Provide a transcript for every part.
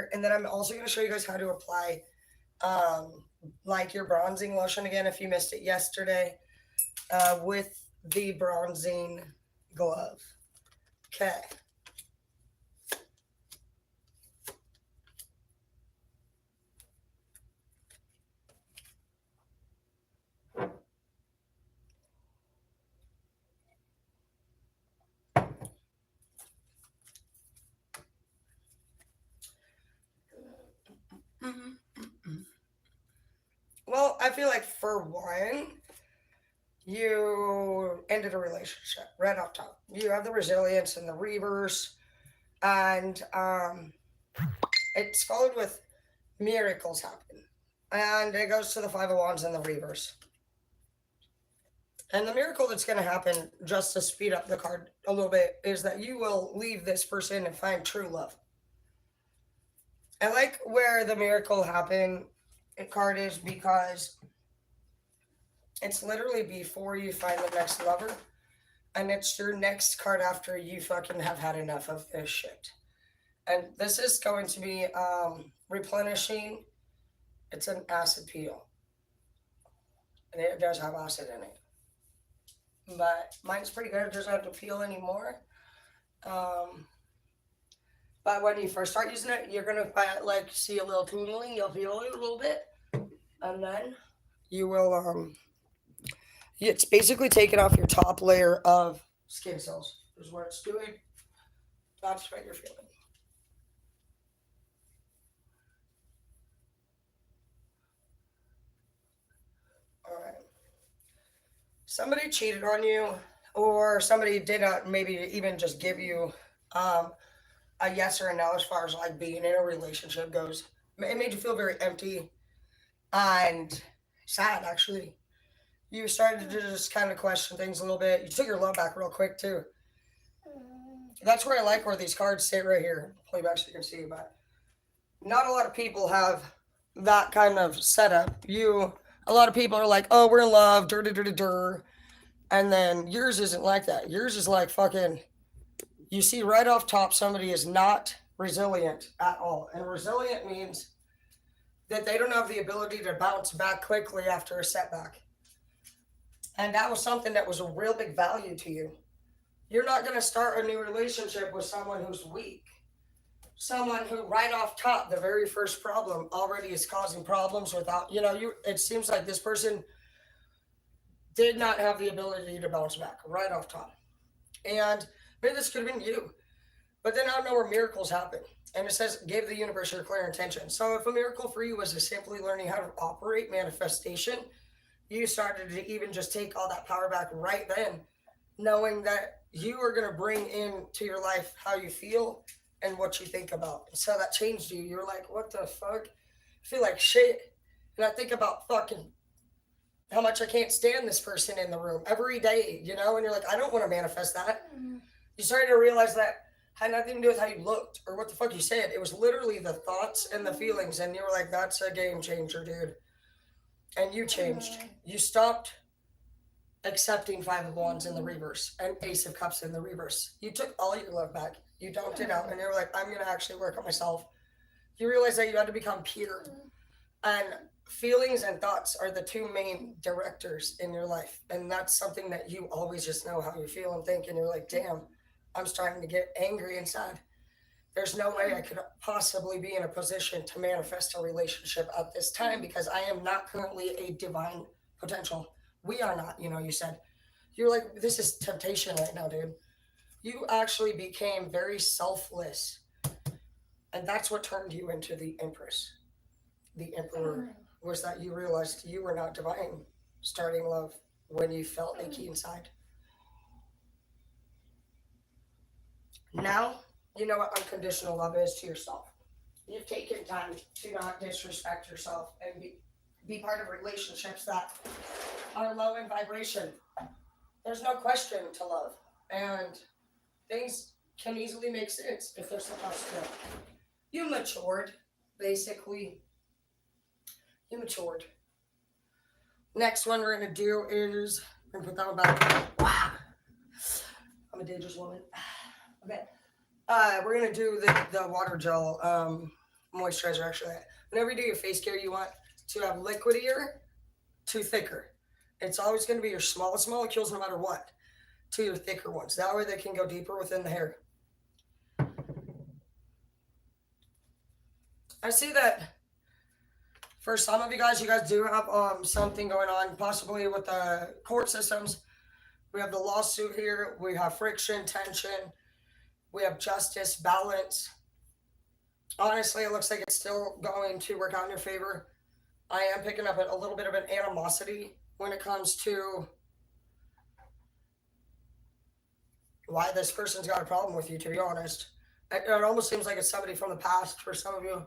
here. And then I'm also going to show you guys how to apply like your bronzing lotion again if you missed it yesterday with the bronzing glove. Okay. Well, I feel like for one, you ended a relationship right off top. You have the resilience and the reverse, and it's followed with miracles happen. And it goes to the Five of Wands and the reverse. And the miracle that's going to happen, just to speed up the card a little bit, is that you will leave this person and find true love. I like where the miracle happen card is because it's literally before you find the next lover. And it's your next card after you fucking have had enough of this shit. And this is going to be replenishing. It's an acid peel. And it does have acid in it. But mine's pretty good. It doesn't have to peel anymore. But when you first start using it, you're gonna like see a little tingling. You'll feel it a little bit, and then you will. It's basically taking off your top layer of skin cells. Is what it's doing. That's what you're feeling. All right. Somebody cheated on you, or somebody did not maybe even just give you a yes or a no as far as like being in a relationship goes. It made you feel very empty and sad, actually. You started to just kind of question things a little bit. You took your love back real quick, too. That's where I like where these cards sit right here. Play back so you can see, but not a lot of people have that kind of setup. A lot of people are like, oh, we're in love, dur. And then yours isn't like that. Yours is like fucking, you see right off top somebody is not resilient at all. And resilient means that they don't have the ability to bounce back quickly after a setback. And that was something that was a real big value to you. You're not going to start a new relationship with someone who's weak. Someone who right off top, the very first problem already is causing problems without, it seems like this person did not have the ability to bounce back right off top. And maybe this could have been you. But then I don't know where miracles happen. And it says, give the universe your clear intention. So if a miracle for you was simply learning how to operate manifestation, you started to even just take all that power back right then, knowing that you are going to bring into your life how you feel and what you think about. And so that changed you. You're like, what the fuck? I feel like shit. And I think about fucking how much I can't stand this person in the room every day, and you're like, I don't want to manifest that. You started to realize that had nothing to do with how you looked or what the fuck you said. It was literally the thoughts and the feelings. And you were like, that's a game changer, dude. And you changed. You stopped accepting Five of Wands in the reverse and Ace of Cups in the reverse. You took all your love back. You dumped it out. And you were like, I'm going to actually work on myself. You realize that you had to become pure. And feelings and thoughts are the two main directors in your life. And that's something that you always just know how you feel and think. And you're like, damn, I'm starting to get angry inside. There's no way I could possibly be in a position to manifest a relationship at this time because I am not currently a divine potential. We are not, you said. You're like, this is temptation right now, dude. You actually became very selfless. And that's what turned you into the Empress. The Emperor was that you realized you were not divine starting love when you felt achy inside. Now, you know what unconditional love is to yourself. You've taken time to not disrespect yourself and be part of relationships that are low in vibration. There's no question to love. And things can easily make sense if they're supposed to. You matured, basically. You matured. Next one we're going to do is, I'm going to put that one back. Wow. I'm a dangerous woman. Okay. We're going to do the water gel moisturizer actually. Whenever you do your face care, you want to have liquidier to thicker. It's always going to be your smallest molecules no matter what to your thicker ones. That way they can go deeper within the hair. I see that for some of you guys do have something going on, possibly with the court systems. We have the lawsuit here. We have friction, tension. We have justice, balance. Honestly, it looks like it's still going to work out in your favor. I am picking up a little bit of an animosity when it comes to why this person's got a problem with you, to be honest. It almost seems like it's somebody from the past for some of you.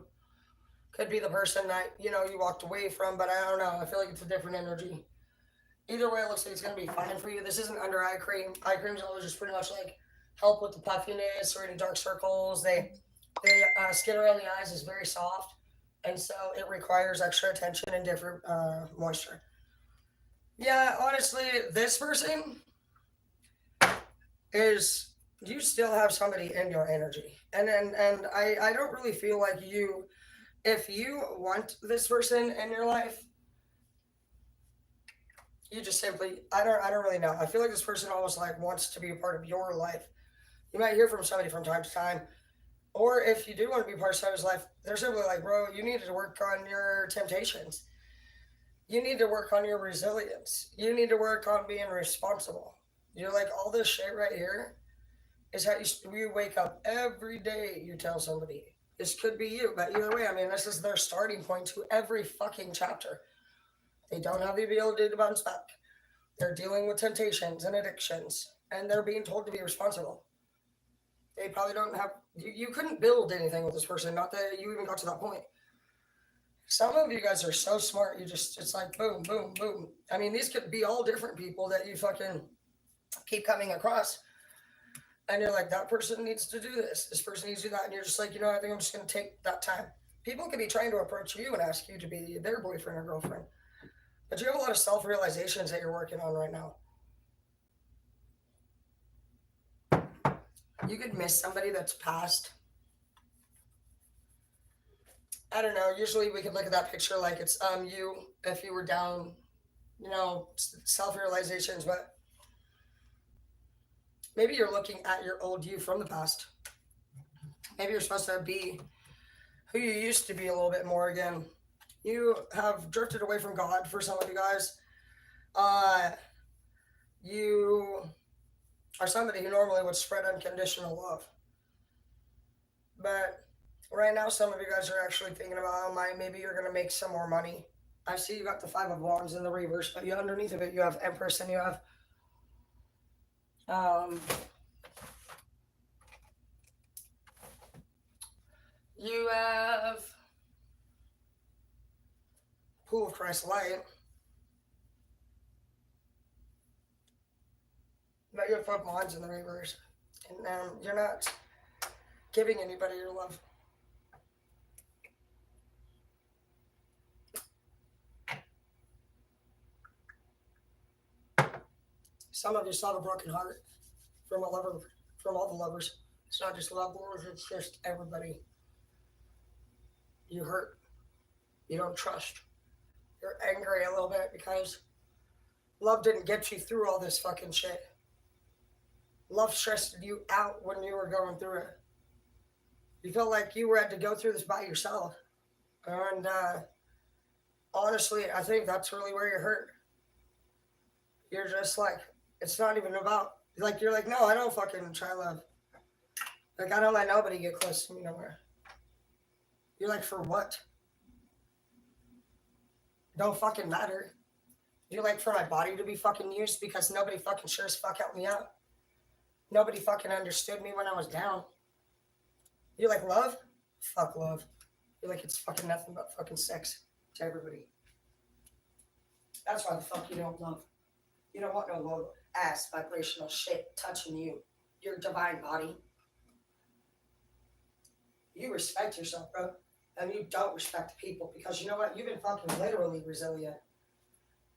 Could be the person that, you walked away from, but I don't know. I feel like it's a different energy. Either way, it looks like it's going to be fine for you. This isn't under eye cream. Eye cream's always just pretty much like help with the puffiness or any dark circles. Skin around the eyes is very soft, and so it requires extra attention and different moisture. Yeah, honestly, this person is, you still have somebody in your energy, and I don't really feel like you, if you want this person in your life, you just simply, I don't really know. I feel like this person almost like wants to be a part of your life. You might hear from somebody from time to time, or if you do want to be part of somebody's life, they're simply like, bro, you need to work on your temptations. You need to work on your resilience. You need to work on being responsible. You're like, all this shit right here is how you wake up every day. You tell somebody this could be you, but either way, I mean, this is their starting point to every fucking chapter. They don't have the ability to bounce back. They're dealing with temptations and addictions, and they're being told to be responsible. They probably don't have. You couldn't build anything with this person. Not that you even got to that point. Some of you guys are so smart. It's like boom, boom, boom. I mean, these could be all different people that you fucking keep coming across. And you're like, that person needs to do this. This person needs to do that. And you're just like, I think I'm just going to take that time. People could be trying to approach you and ask you to be their boyfriend or girlfriend. But you have a lot of self-realizations that you're working on right now. You could miss somebody that's passed. I don't know. Usually we could look at that picture like it's you if you were down, self-realizations. But maybe you're looking at your old you from the past. Maybe you're supposed to be who you used to be a little bit more again. You have drifted away from God for some of you guys. You are somebody who normally would spread unconditional love. But right now, some of you guys are actually thinking about, maybe you're going to make some more money. I see you got the Five of Wands in the reverse, but underneath of it, you have Empress and you have Pool of Christ light. But you have Five of Wands in the reverse. And you're not giving anybody your love. Some of you saw the broken heart from a lover, from all the lovers. It's not just love wars, it's just everybody. You hurt. You don't trust. You're angry a little bit because love didn't get you through all this fucking shit. Love stressed you out when you were going through it. You felt like you had to go through this by yourself. And honestly, I think that's really where you're hurt. You're just like, it's not even about, like, you're like, no, I don't fucking try love. Like, I don't let nobody get close to me nowhere. You're like, for what? It don't fucking matter. You're like, for my body to be fucking used because nobody fucking sure as fuck helped me out. Nobody fucking understood me when I was down. You're like, love? Fuck love. You're like, it's fucking nothing but fucking sex to everybody. That's why the fuck you don't love. You don't want no low ass vibrational shit touching you. Your divine body. You respect yourself, bro. And you don't respect people because you know what? You've been fucking literally resilient.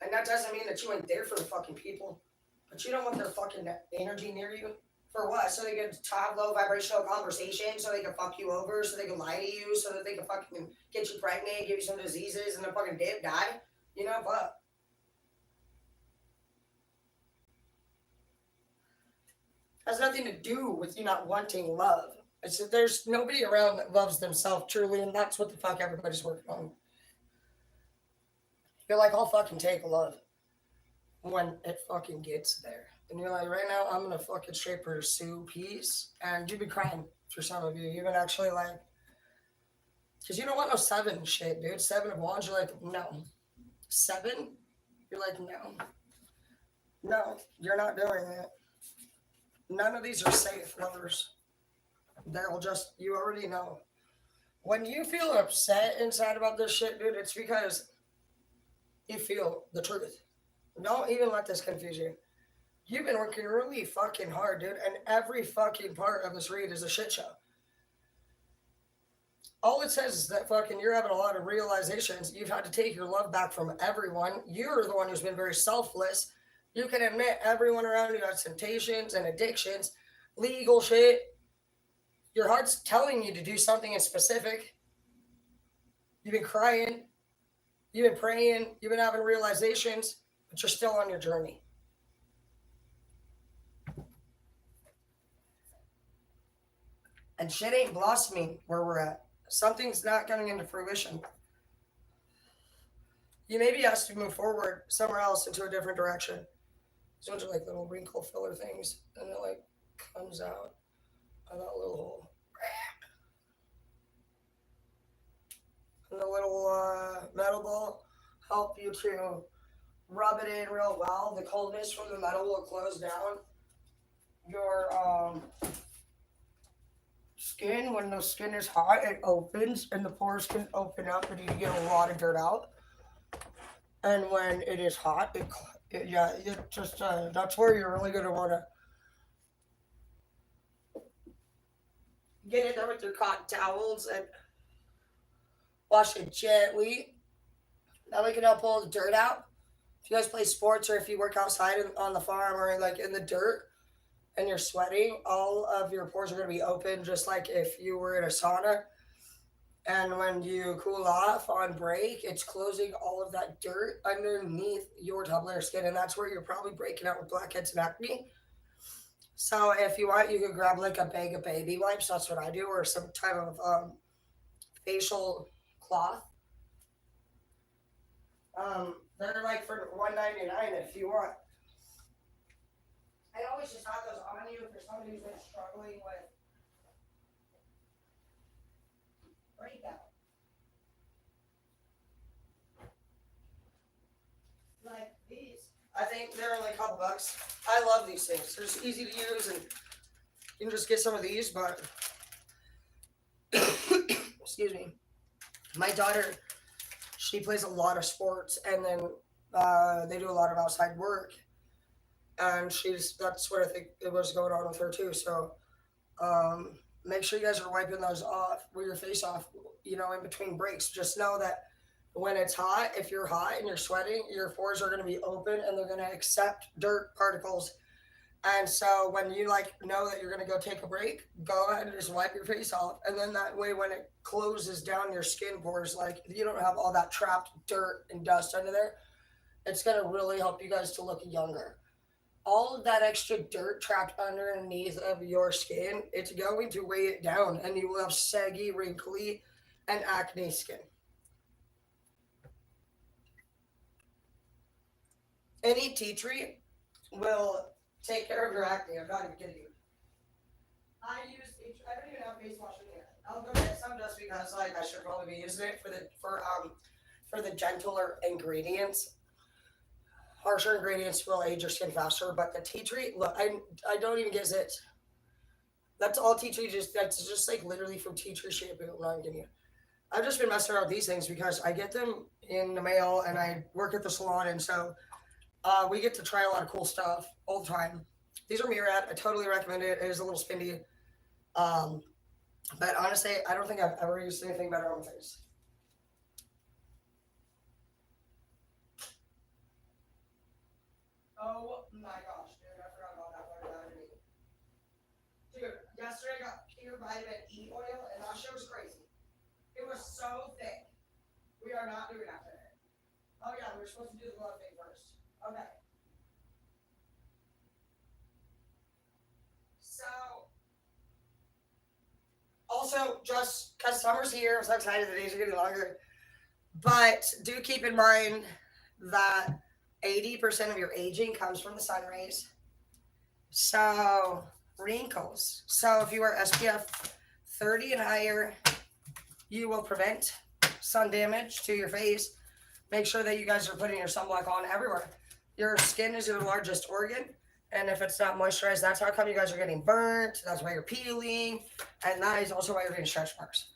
And that doesn't mean that you ain't there for the fucking people. But you don't want their fucking energy near you For what? So they can have low vibrational conversations, so they can fuck you over, so they can lie to you, so that they can fucking get you pregnant, give you some diseases, and then fucking die. You know what? Has nothing to do with you not wanting love. It's that there's nobody around that loves themselves truly, and that's what the fuck everybody's working on. You're like, I'll fucking take love when it fucking gets there. And you're like, right now, I'm gonna fucking straight pursue peace. And you've been crying for some of you. You've been actually like, because you don't want no seven shit, dude. Seven of wands, you're like, no. Seven? You're like, no. No, you're not doing it. None of these are safe lovers. They'll just, you already know. When you feel upset inside about this shit, dude, it's because you feel the truth. Don't even let this confuse you. You've been working really fucking hard, dude, and every fucking part of this read is a shit show. All it says is that fucking you're having a lot of realizations. You've had to take your love back from everyone. You're the one who's been very selfless. You can admit everyone around you has temptations and addictions, legal shit. Your heart's telling you to do something in specific. You've been crying. You've been praying. You've been having realizations, but you're still on your journey. And shit ain't blossoming where we're at. Something's not coming into fruition. You may be asked to move forward somewhere else into a different direction. Those are like little wrinkle filler things, and it like comes out of that little hole. And the little metal ball help you to rub it in real well. The coldness from the metal will close down your skin. When the skin is hot, it opens and the pores can open up and you get a lot of dirt out. And when it is hot, it just that's where you're really gonna want to get in there with your cotton towels and wash it gently. That way, can help pull the dirt out. If you guys play sports or if you work outside on the farm or like in the dirt and you're sweating, all of your pores are going to be open, just like if you were in a sauna. And when you cool off on break, it's closing all of that dirt underneath your top layer skin, and that's where you're probably breaking out with blackheads and acne. So if you want, you can grab like a bag of baby wipes. That's what I do, or some type of facial cloth. They're like for $1.99 if you want. I always just have those on you for somebody who's been struggling with breakout. Like these. I think they're only a couple bucks. I love these things. They're just easy to use, and you can just get some of these, but excuse me. My daughter, she plays a lot of sports, and then they do a lot of outside work, and that's what I think it was going on with her too. So make sure you guys are wiping those off with your face off, in between breaks. Just know that when it's hot, if you're hot and you're sweating, your pores are going to be open and they're going to accept dirt particles. And so when you know that you're going to go take a break, go ahead and just wipe your face off. And then that way, when it closes down your skin pores, you don't have all that trapped dirt and dust under there, it's going to really help you guys to look younger. All of that extra dirt trapped underneath of your skin, it's going to weigh it down, and you will have saggy, wrinkly, and acne skin. Any tea tree will take care of your acne. I'm not even kidding you. I don't even have face wash in here. I'll go get some just because I should probably be using it for the gentler ingredients. Harsher ingredients will age your skin faster, but the tea tree, look, I don't even get zits. That's all tea tree. That's just like literally from tea tree shampoo. I'm not kidding you. I've just been messing around with these things because I get them in the mail and I work at the salon, and so we get to try a lot of cool stuff all the time. These are Murad. I totally recommend it. It is a little spendy. But honestly, I don't think I've ever used anything better on my face. Oh my gosh, dude, I forgot about that part of that. Yesterday I got pure vitamin E oil, and that shit was crazy. It was so thick. We are not doing that today. Oh yeah, we were supposed to do the glove thing first. Okay. So, also, just because summer's here, I'm so excited, the days are getting longer. But do keep in mind that 80% of your aging comes from the sun rays. So, wrinkles. So, if you wear SPF 30 and higher, you will prevent sun damage to your face. Make sure that you guys are putting your sunblock on everywhere. Your skin is your largest organ, and if it's not moisturized, that's how come you guys are getting burnt. That's why you're peeling, and that is also why you're getting stretch marks.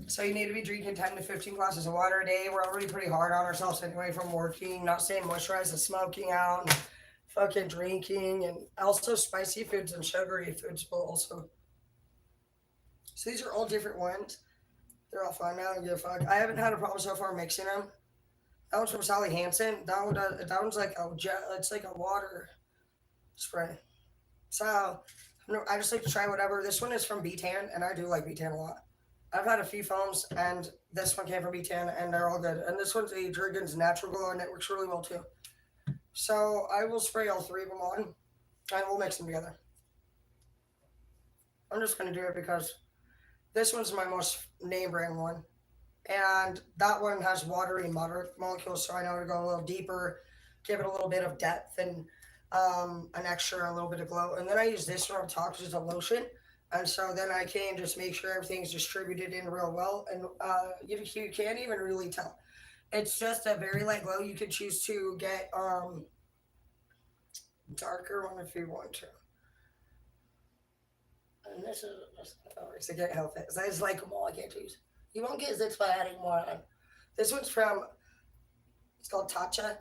So you need to be drinking 10 to 15 glasses of water a day. We're already pretty hard on ourselves anyway from working, not staying moisturized and smoking out and fucking drinking, and also spicy foods and sugary foods will also. So these are all different ones. They're all fine. I don't give a fuck. I haven't had a problem so far mixing them. That one's from Sally Hansen. That one's like a gel. It's like a water spray. So I just like to try whatever. This one is from B-Tan, and I do like B-Tan a lot. I've had a few foams, and this one came from B-Tan, and they're all good. And this one's a Jergens Natural Glow, and it works really well too. So I will spray all three of them on, and we'll mix them together. I'm just going to do it because this one's my most name brand one. And that one has watery moderate molecules, so I know to go a little deeper, give it a little bit of depth and an extra, a little bit of glow. And then I use this one on top as a lotion. And so then I can just make sure everything's distributed in real well. And you can't even really tell. It's just a very light glow. You can choose to get darker one if you want to. And this is I can't help it. I just like them all. I can't choose. You won't get this by adding more on. This one's from, it's called Tatcha,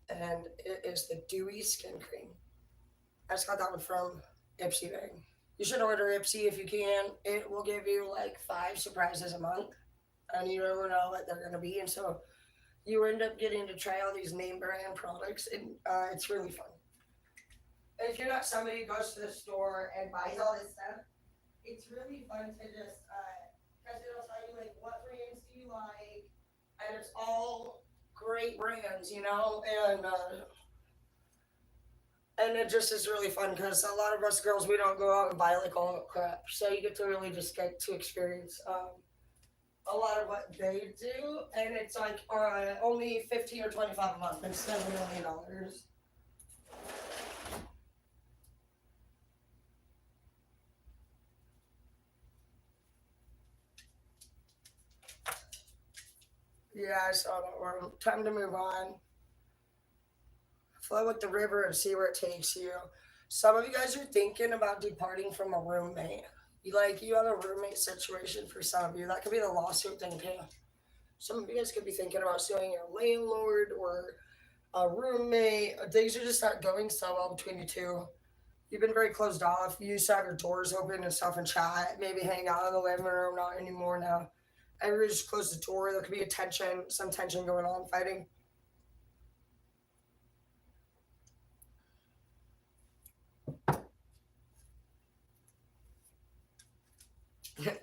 and it is the Dewy Skin Cream. I just got that one from Ipsy Bag. You should order Ipsy if you can. It will give you like 5 surprises a month, and you never know what they're going to be. And so you end up getting to try all these name brand products, and it's really fun. And if you're not somebody who goes to the store and buys all this stuff, it's really fun to just, because it'll tell you like what brands do you like, and it's all great brands, you know, and it just is really fun because a lot of us girls, we don't go out and buy like all that crap, so you get to really just get to experience a lot of what they do, and it's like only $15 or $25 a month instead of $1 million. Yeah, I saw that one. Time to move on. Flow with the river and see where it takes you. Some of you guys are thinking about departing from a roommate. You have a roommate situation for some of you. That could be the lawsuit thing too. Some of you guys could be thinking about suing your landlord or a roommate. Things are just not going so well between you two. You've been very closed off. You used to have your doors open and stuff and chat, maybe hang out in the living room, not anymore now. Everybody just closed the door. There could be some tension going on, fighting.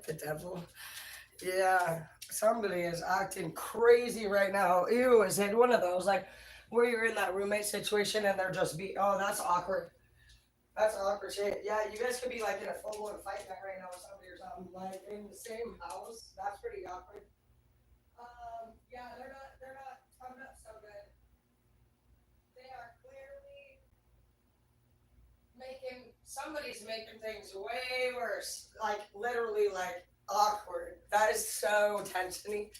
The devil. Yeah, somebody is acting crazy right now. Ew, is it one of those like where you're in that roommate situation and they're just oh, that's awkward. That's awkward shit. Yeah, you guys could be like in a full-blown fight back right now with somebody or something, like in the same house. That's pretty awkward. Yeah, they're not coming up so good. They are clearly somebody's making things way worse. Like literally like awkward. That is so tense to me.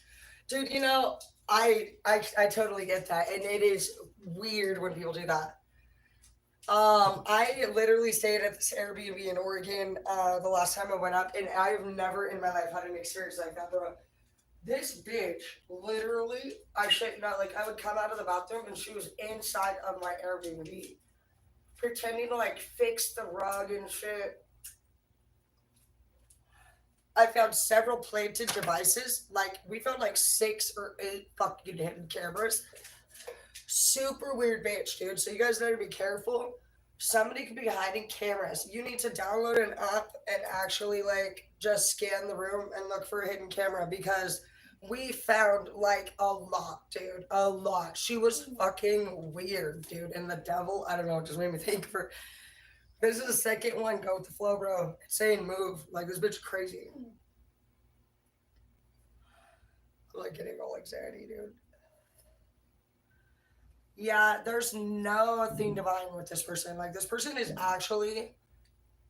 Dude, I totally get that. And it is weird when people do that. I literally stayed at this Airbnb in Oregon the last time I went up, and I've never in my life had an experience like that, bro. This bitch, literally, I shit not, like, I would come out of the bathroom and she was inside of my Airbnb, pretending to, like, fix the rug and shit. I found several planted devices. Like, we found, like, 6 or 8 fucking hidden cameras. Super weird bitch, dude. So you guys need to be careful. somebody could be hiding cameras. You need to download an app and actually like just scan the room and look for a hidden camera because we found like a lot, dude. A lot. She was fucking weird, dude. And the devil, I don't know, it just made me think for this is the second one. Go with the flow, bro. It's saying move. Like this bitch crazy. I'm like getting all anxiety, dude. Yeah, there's nothing divine with this person. Like this person is actually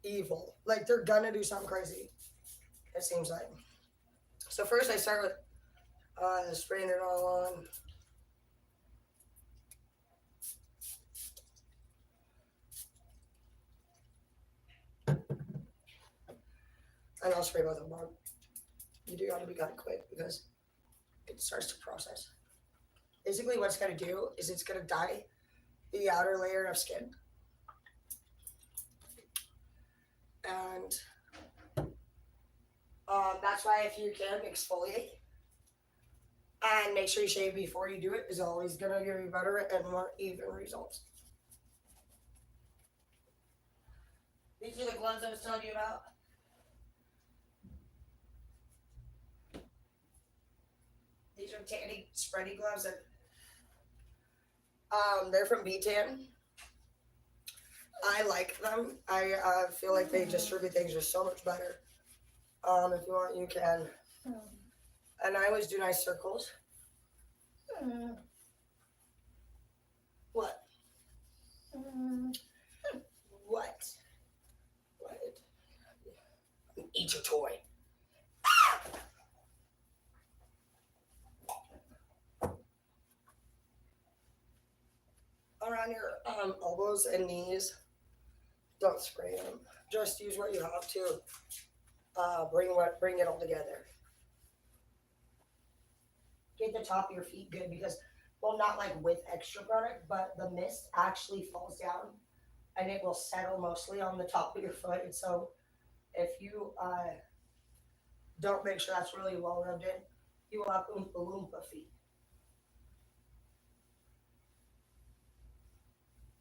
evil. Like they're gonna do something crazy. It seems like. So first I start with spraying it all on. And I'll spray both of them on. You do gotta be kind of quick because it starts to process. Basically what it's gonna do is it's gonna dye the outer layer of skin. And that's why if you can exfoliate and make sure you shave before you do it is always gonna give you better and more even results. These are the gloves I was telling you about. These are tanning spready gloves and they're from B-Tan. I like them. I feel like they distribute things just so much better. If you want, you can. And I always do nice circles. What? What? What? Eat your toy. Around your elbows and knees, don't spray them. Just use what you have to. Bring it all together. Get the top of your feet good because, well, not like with extra product, but the mist actually falls down and it will settle mostly on the top of your foot. And so, if you don't make sure that's really well rubbed in, you will have Oompa Loompa feet.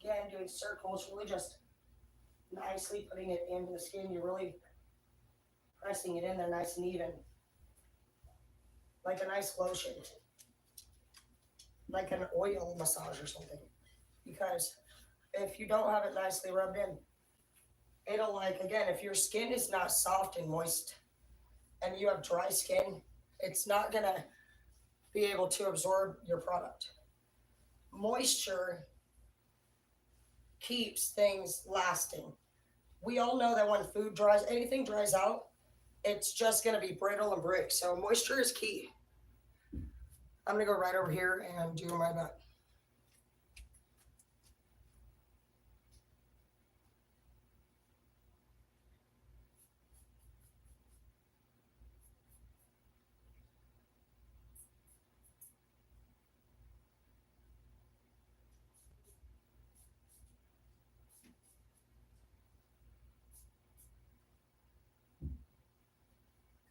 Again, doing circles, really just nicely putting it into the skin. You're really pressing it in there nice and even. Like a nice lotion. Like an oil massage or something. Because if you don't have it nicely rubbed in, it'll like, again, if your skin is not soft and moist and you have dry skin, it's not going to be able to absorb your product. Moisture keeps things lasting. We all know that when food dries, anything dries out, it's just going to be brittle and brick. So moisture is key. I'm going to go right over here and do my back.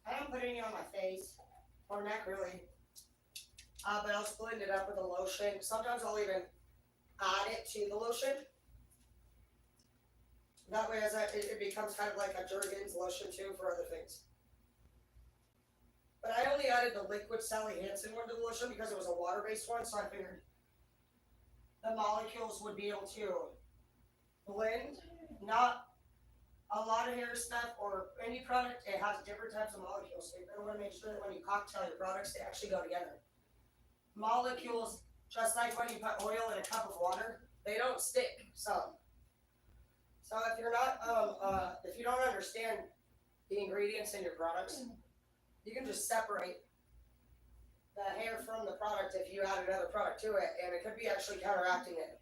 I don't put any on my face or neck really, but I'll blend it up with a lotion. Sometimes I'll even add it to the lotion. That way, it becomes kind of like a Jergens lotion too for other things. But I only added the liquid Sally Hansen one to the lotion because it was a water-based one, so I figured the molecules would be able to blend. Not a lot of hair stuff or any product, it has different types of molecules. So you're going to want to make sure that when you cocktail your products, they actually go together. Molecules, just like when you put oil in a cup of water, they don't stick. So if you're not, if you don't understand the ingredients in your products, you can just separate the hair from the product if you add another product to it, and it could be actually counteracting it.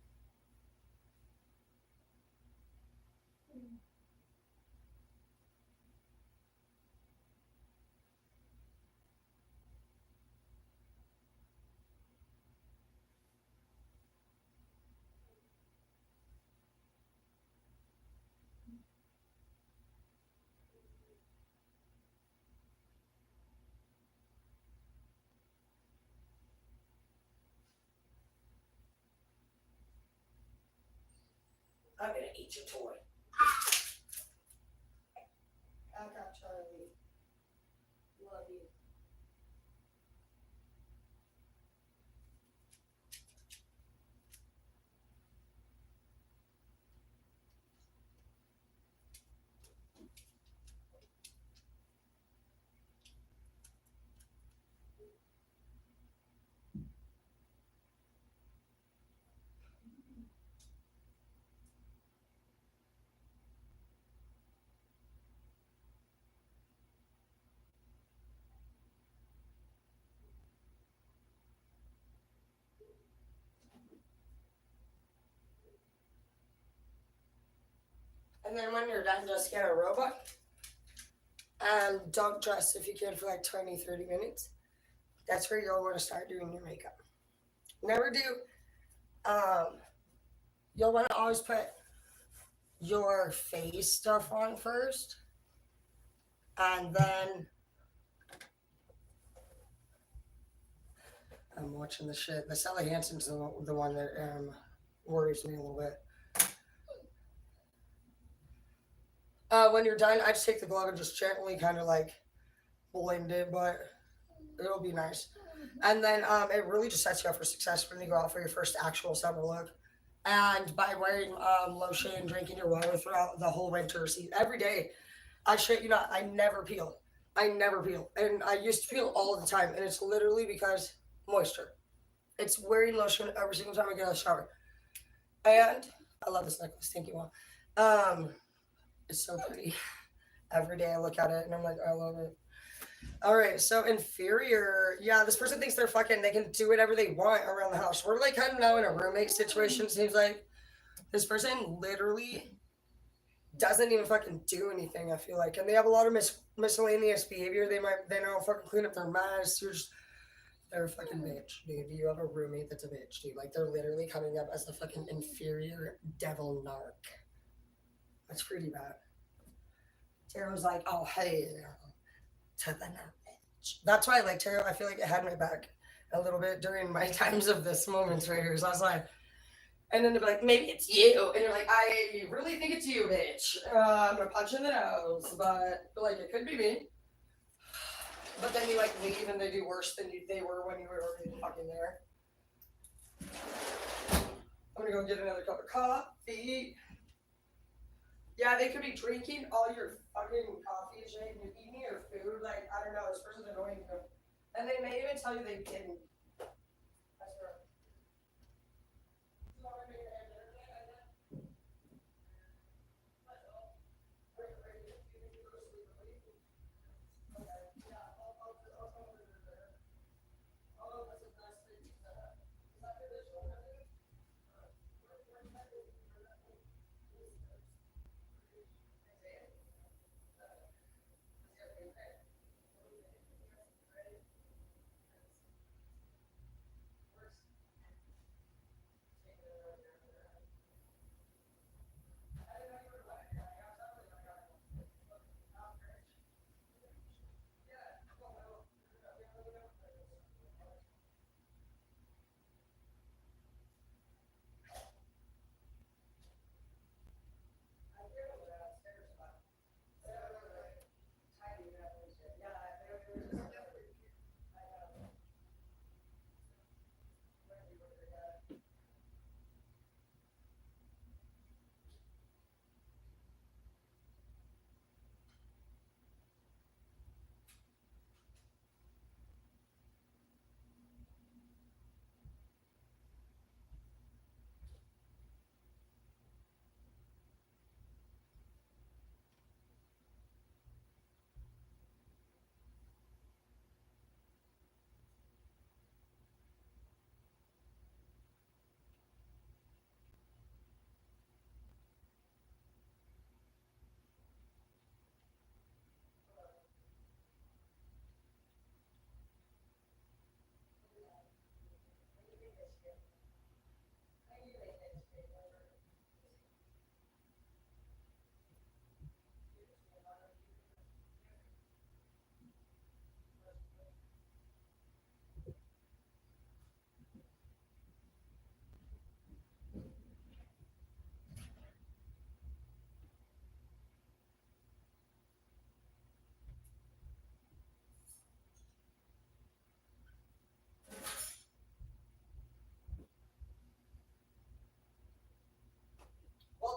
I'm gonna eat your toy. Back up, Charlie. Love you. And then when you're done, just get a robot and don't dress if you can for like 20, 30 minutes. That's where you'll want to start doing your makeup. Never do, um, you'll want to always put your face stuff on first. And then I'm watching the shit. The Sally Hansen's the one that worries me a little bit. When you're done, I just take the glove and just gently kind of like blend it, but it'll be nice. And then it really just sets you up for success when you go out for your first actual summer look. And by wearing lotion and drinking your water throughout the whole winter season, every day, I shit you not, I never peel. I never peel. And I used to peel all the time. And it's literally because moisture. It's wearing lotion every single time I get out of the shower. And I love this necklace. Thank you, Mom. It's so pretty. Every day I look at it and I'm like, I love it. All right, so inferior. Yeah, this person thinks they're fucking. They can do whatever they want around the house. We're like kind of now in a roommate situation. Seems like this person literally doesn't even fucking do anything. I feel like, and they have a lot of miscellaneous behavior. They don't fucking clean up their mess. They're a fucking bitch, dude. You have a roommate that's a bitch, dude. Like they're literally coming up as the fucking inferior devil narc. That's pretty bad. Tarot's like, oh hey, to the bitch. That's why I like tarot. I feel like it had my back a little bit during my times of this moments right here. So I was like, and then they're like, maybe it's you, and you're like, I really think it's you, bitch. I'm gonna punch you in the nose, but like it could be me. But then you like leave and they do worse than they were when you were already fucking there. I'm gonna go get another cup of coffee. Yeah, they could be drinking all your fucking coffee and shit and eating your food. Like, I don't know, this person's annoying you. And they may even tell you they didn't. I swear.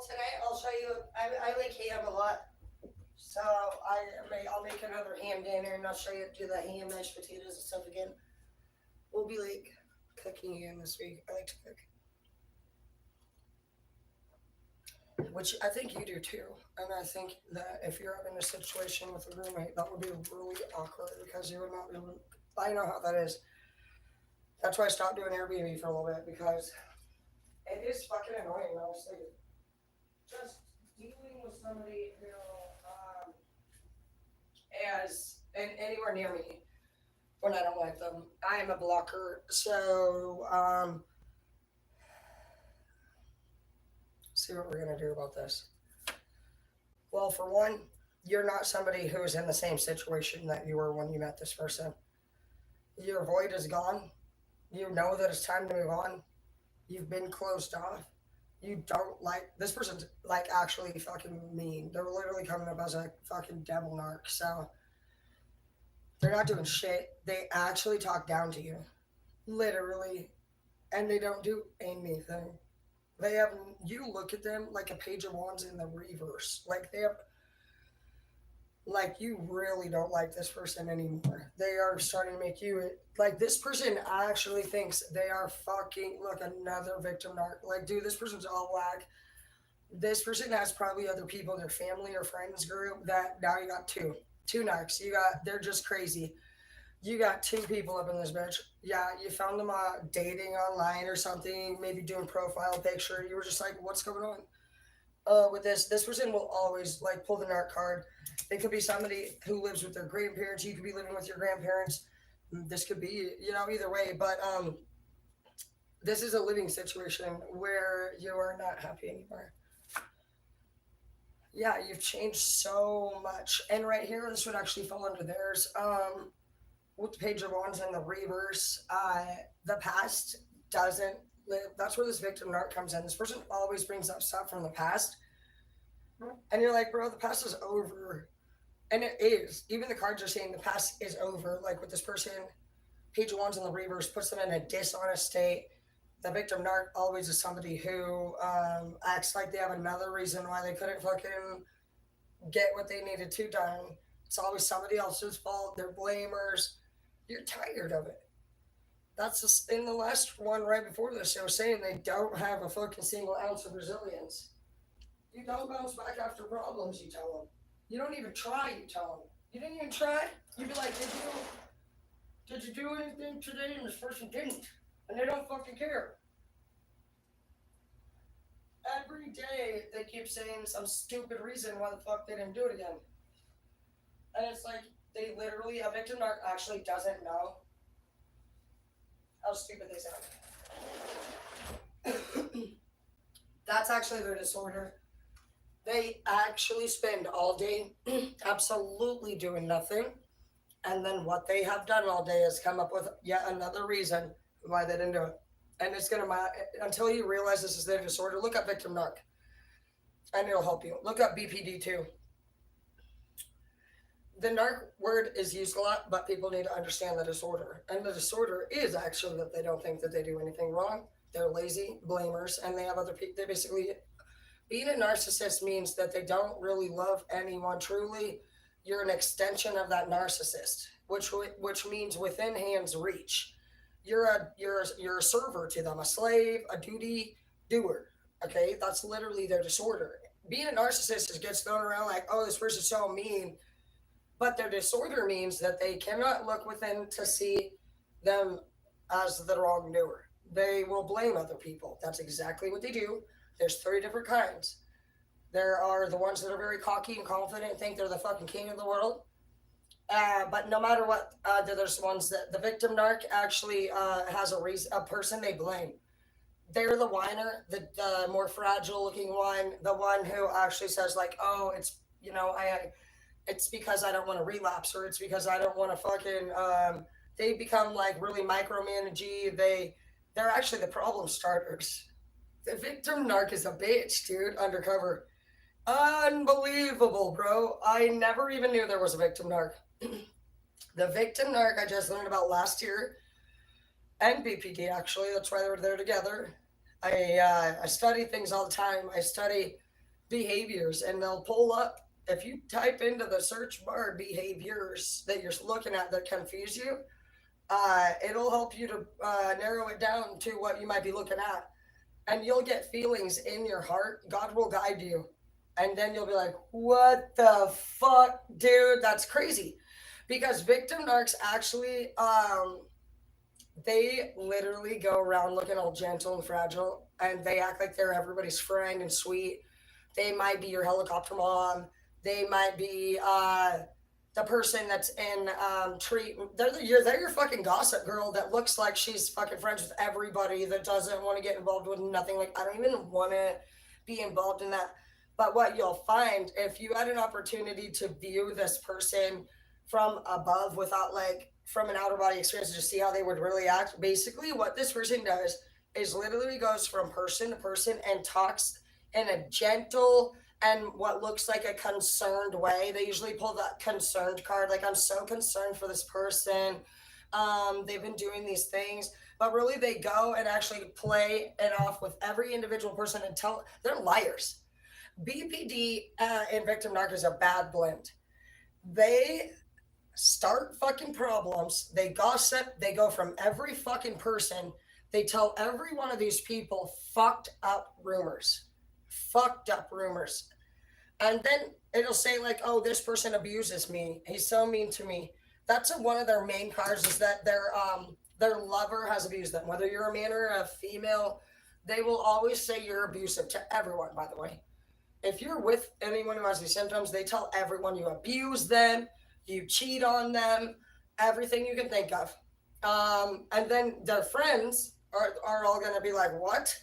tonight I'll show you. I like ham a lot, so I'll make another ham dinner and I'll show you do the ham mashed potatoes and stuff again. We'll be like cooking again this week. I like to cook, which I think you do too. And I think that if you're in a situation with a roommate, that would be really awkward because you would not be able. I know how that is. That's why I stopped doing Airbnb for a little bit because it is fucking annoying, honestly. Just dealing with somebody who as and anywhere near me when I don't like them. I am a blocker, so see what we're gonna do about this. Well, for one, you're not somebody who's in the same situation that you were when you met this person. Your void is gone. You know that it's time to move on. You've been closed off. You don't like this person's like actually fucking mean. They're literally coming up as a fucking devil narc. So they're not doing shit. They actually talk down to you. Literally. And they don't do anything. They have you look at them like a page of wands in the reverse. Like they have like you really don't like this person anymore. They are starting to make you like this person actually thinks they are fucking look another victim narc. Like, dude, this person's all black. This person has probably other people in their family or friends group that now you got two narcs. You got they're just crazy. You got two people up in this bitch. Yeah, you found them dating online or something, maybe doing profile picture. You were just like, what's going on? With this person will always like pull the narc card. It could be somebody who lives with their grandparents. You could be living with your grandparents. This could be, either way. But this is a living situation where you are not happy anymore. Yeah, you've changed so much. And right here, this would actually fall under theirs. With the page of wands and the reverse, the past doesn't live. That's where this victim narc comes in. This person always brings up stuff from the past. And you're like, bro, the past is over. And it is. Even the cards are saying the past is over. Like with this person, page of wands in the reverse puts them in a dishonest state. The victim narc always is somebody who acts like they have another reason why they couldn't fucking get what they needed to done. It's always somebody else's fault. They're blamers. You're tired of it. That's just, in the last one right before this, they were saying they don't have a fucking single ounce of resilience. You don't bounce back after problems, you tell them. You don't even try, you tell them. You didn't even try? You'd be like, did you do anything today? And this person didn't. And they don't fucking care. Every day they keep saying some stupid reason why the fuck they didn't do it again. And it's like, they literally, a victim narc actually doesn't know how stupid they sound. That's actually their disorder. They actually spend all day absolutely doing nothing. And then what they have done all day is come up with yet another reason why they didn't do it. And it's going to, until you realize this is their disorder, look up victim narc. And it'll help you. Look up BPD too. The narc word is used a lot, but people need to understand the disorder. And the disorder is actually that they don't think that they do anything wrong. They're lazy, blamers, and they have other people. They basically, being a narcissist means that they don't really love anyone truly. You're an extension of that narcissist, which means within hand's reach. You're a server to them, a slave, a duty doer. Okay, that's literally their disorder. Being a narcissist gets thrown around like, oh, this person's so mean. But their disorder means that they cannot look within to see them as the wrongdoer. They will blame other people. That's exactly what they do. There's 3 different kinds. There are the ones that are very cocky and confident and think they're the fucking king of the world. But no matter what, there's ones that the victim narc actually has a person they blame. They're the whiner, the more fragile looking one, the one who actually says like, oh, it's, it's because I don't want to relapse, or it's because I don't want to fucking, they become like really micromanagey. They're actually the problem starters. The victim narc is a bitch, dude, undercover. Unbelievable, bro. I never even knew there was a victim narc. The victim narc I just learned about last year, and BPD actually, that's why they were there together. I study things all the time. I study behaviors, and they'll pull up. If you type into the search bar behaviors that you're looking at that confuse you, it'll help you to narrow it down to what you might be looking at. And you'll get feelings in your heart. God will guide you. And then you'll be like, what the fuck, dude? That's crazy. Because victim narcs actually, they literally go around looking all gentle and fragile, and they act like they're everybody's friend and sweet. They might be your helicopter mom. They might be the person that's in treat. They're your fucking gossip girl that looks like she's fucking friends with everybody, that doesn't want to get involved with nothing. Like, I don't even want to be involved in that. But what you'll find, if you had an opportunity to view this person from above without, like, from an outer body experience, to see how they would really act, basically what this person does is literally goes from person to person and talks in a gentle and what looks like a concerned way. They usually pull that concerned card, like, I'm so concerned for this person. They've been doing these things, but really they go and actually play it off with every individual person and tell they're liars. BPD and victim narc is a bad blend. They start fucking problems. They gossip. They go from every fucking person. They tell every one of these people fucked up rumors. Fucked up rumors. And then it'll say, like, oh, this person abuses me. He's so mean to me. That's one of their main cards, is that their lover has abused them. Whether you're a man or a female, they will always say you're abusive to everyone, by the way. If you're with anyone who has these symptoms, they tell everyone you abuse them, you cheat on them, everything you can think of. And then their friends are all going to be like, what?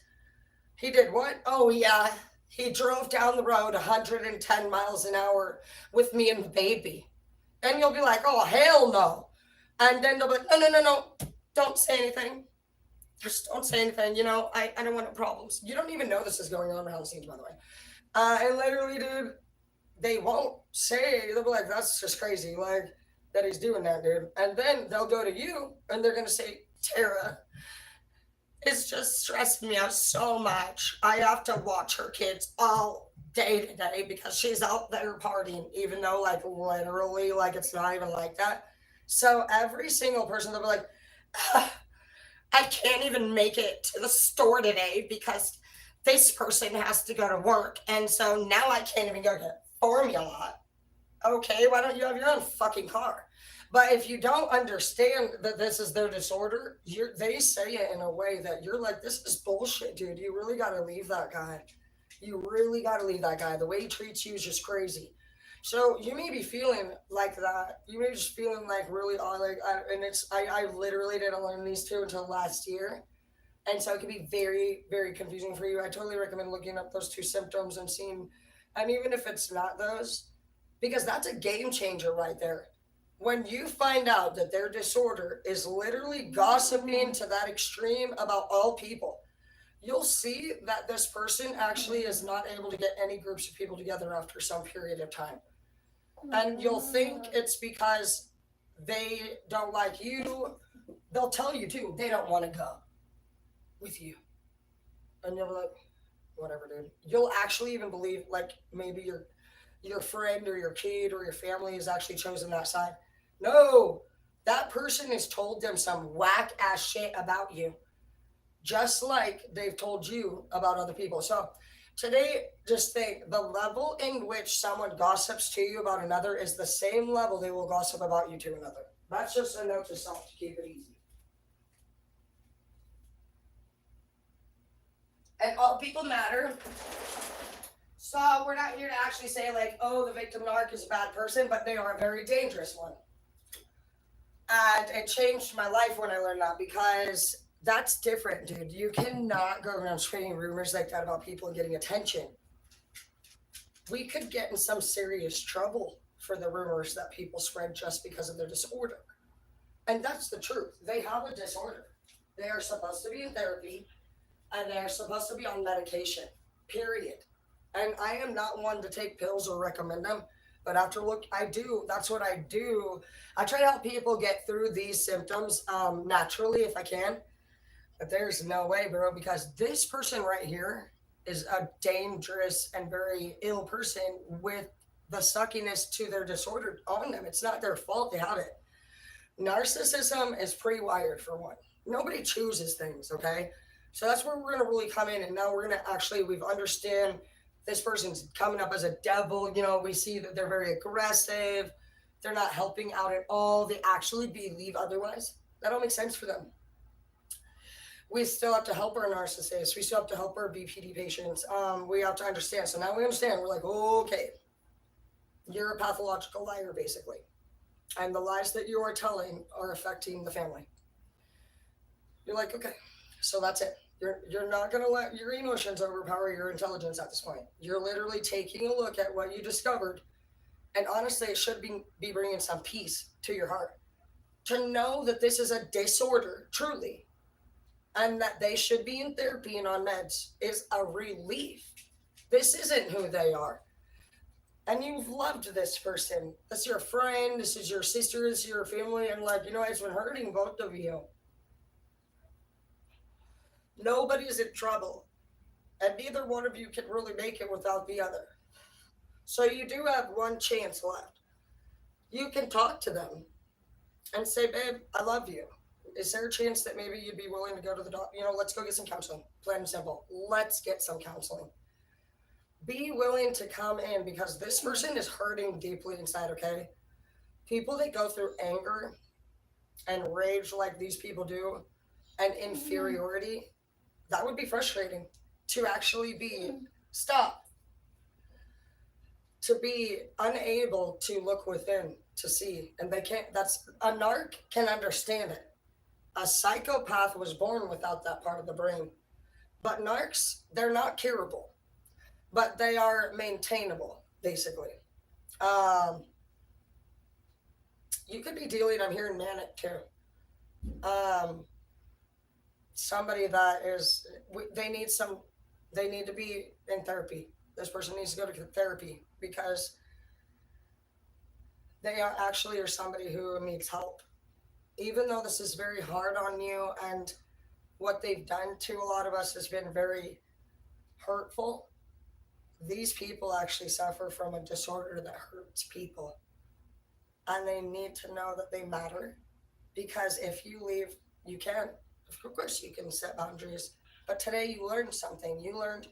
He did what? Oh, yeah. He drove down the road 110 miles an hour with me and the baby. And you'll be like, oh, hell no. And then they'll be like, no, no, no, no. Don't say anything. Just don't say anything. I don't want no problems. You don't even know this is going on behind the scenes, by the way. And literally, dude, they won't say, they'll be like, that's just crazy, like, that he's doing that, dude. And then they'll go to you and they're going to say, Tara, it's just stressing me out so much. I have to watch her kids all day today because she's out there partying, even though, like, literally, like, it's not even like that. So every single person, they'll be like, I can't even make it to the store today because this person has to go to work. And so now I can't even go get formula. Okay, why don't you have your own fucking car? But if you don't understand that this is their disorder, they say it in a way that you're like, this is bullshit, dude. You really got to leave that guy. You really got to leave that guy. The way he treats you is just crazy. So you may be feeling like that. You may be just feeling like really odd, and I literally didn't learn these two until last year, and so it can be very, very confusing for you. I totally recommend looking up those two symptoms and seeing, and even if it's not those, because that's a game changer right there. When you find out that their disorder is literally gossiping to that extreme about all people, you'll see that this person actually is not able to get any groups of people together after some period of time. And you'll think it's because they don't like you. They'll tell you too, they don't want to go with you. And you'll be like, whatever, dude. You'll actually even believe, like, maybe your friend or your kid or your family has actually chosen that side. No, that person has told them some whack ass shit about you, just like they've told you about other people. So today, just think, the level in which someone gossips to you about another is the same level they will gossip about you to another. That's just a note to self to keep it easy. And all people matter. So we're not here to actually say, like, oh, the victim narc is a bad person, but they are a very dangerous one. And it changed my life when I learned that, because that's different, dude. You cannot go around spreading rumors like that about people and getting attention. We could get in some serious trouble for the rumors that people spread just because of their disorder. And that's the truth. They have a disorder. They are supposed to be in therapy and they're supposed to be on medication, period. And I am not one to take pills or recommend them. But after look, I do. That's what I do. I try to help people get through these symptoms naturally if I can. But there's no way, bro, because this person right here, is a dangerous and very ill person with the suckiness to their disorder on them. It's not their fault they have it. Narcissism is pre-wired for one. Nobody chooses things, okay? So that's where we're gonna really come in, and now we're gonna actually we've understand this person's coming up as a devil. You know, we see that they're very aggressive. They're not helping out at all. They actually believe otherwise. That don't make sense for them. We still have to help our narcissists. We still have to help our BPD patients. We have to understand. So now we understand. We're like, okay, you're a pathological liar, basically. And the lies that you are telling are affecting the family. You're like, okay, so that's it. You're not going to let your emotions overpower your intelligence at this point. You're literally taking a look at what you discovered. And honestly, it should be bringing some peace to your heart. To know that this is a disorder, truly, and that they should be in therapy and on meds is a relief. This isn't who they are. And you've loved this person. This is your friend, this is your sister, this is your family, and like, you know, it's been hurting both of you. Nobody's in trouble. And neither one of you can really make it without the other. So you do have one chance left. You can talk to them and say, babe, I love you. Is there a chance that maybe you'd be willing to go to the doctor? You know, let's go get some counseling. Plain and simple. Let's get some counseling. Be willing to come in because this person is hurting deeply inside, okay? People that go through anger and rage like these people do and inferiority, that would be frustrating to actually be stop, to be unable to look within to see. And they can't, that's a narc can understand it. A psychopath was born without that part of the brain. But narcs, they're not curable, but they are maintainable, basically. You could be dealing, I'm hearing manic too. Somebody that is, they need to be in therapy. This person needs to go to therapy because they are actually are somebody who needs help. Even though this is very hard on you and what they've done to a lot of us has been very hurtful, these people actually suffer from a disorder that hurts people. And they need to know that they matter because if you leave, you can. Of course, you can set boundaries. But today you learned something. You learned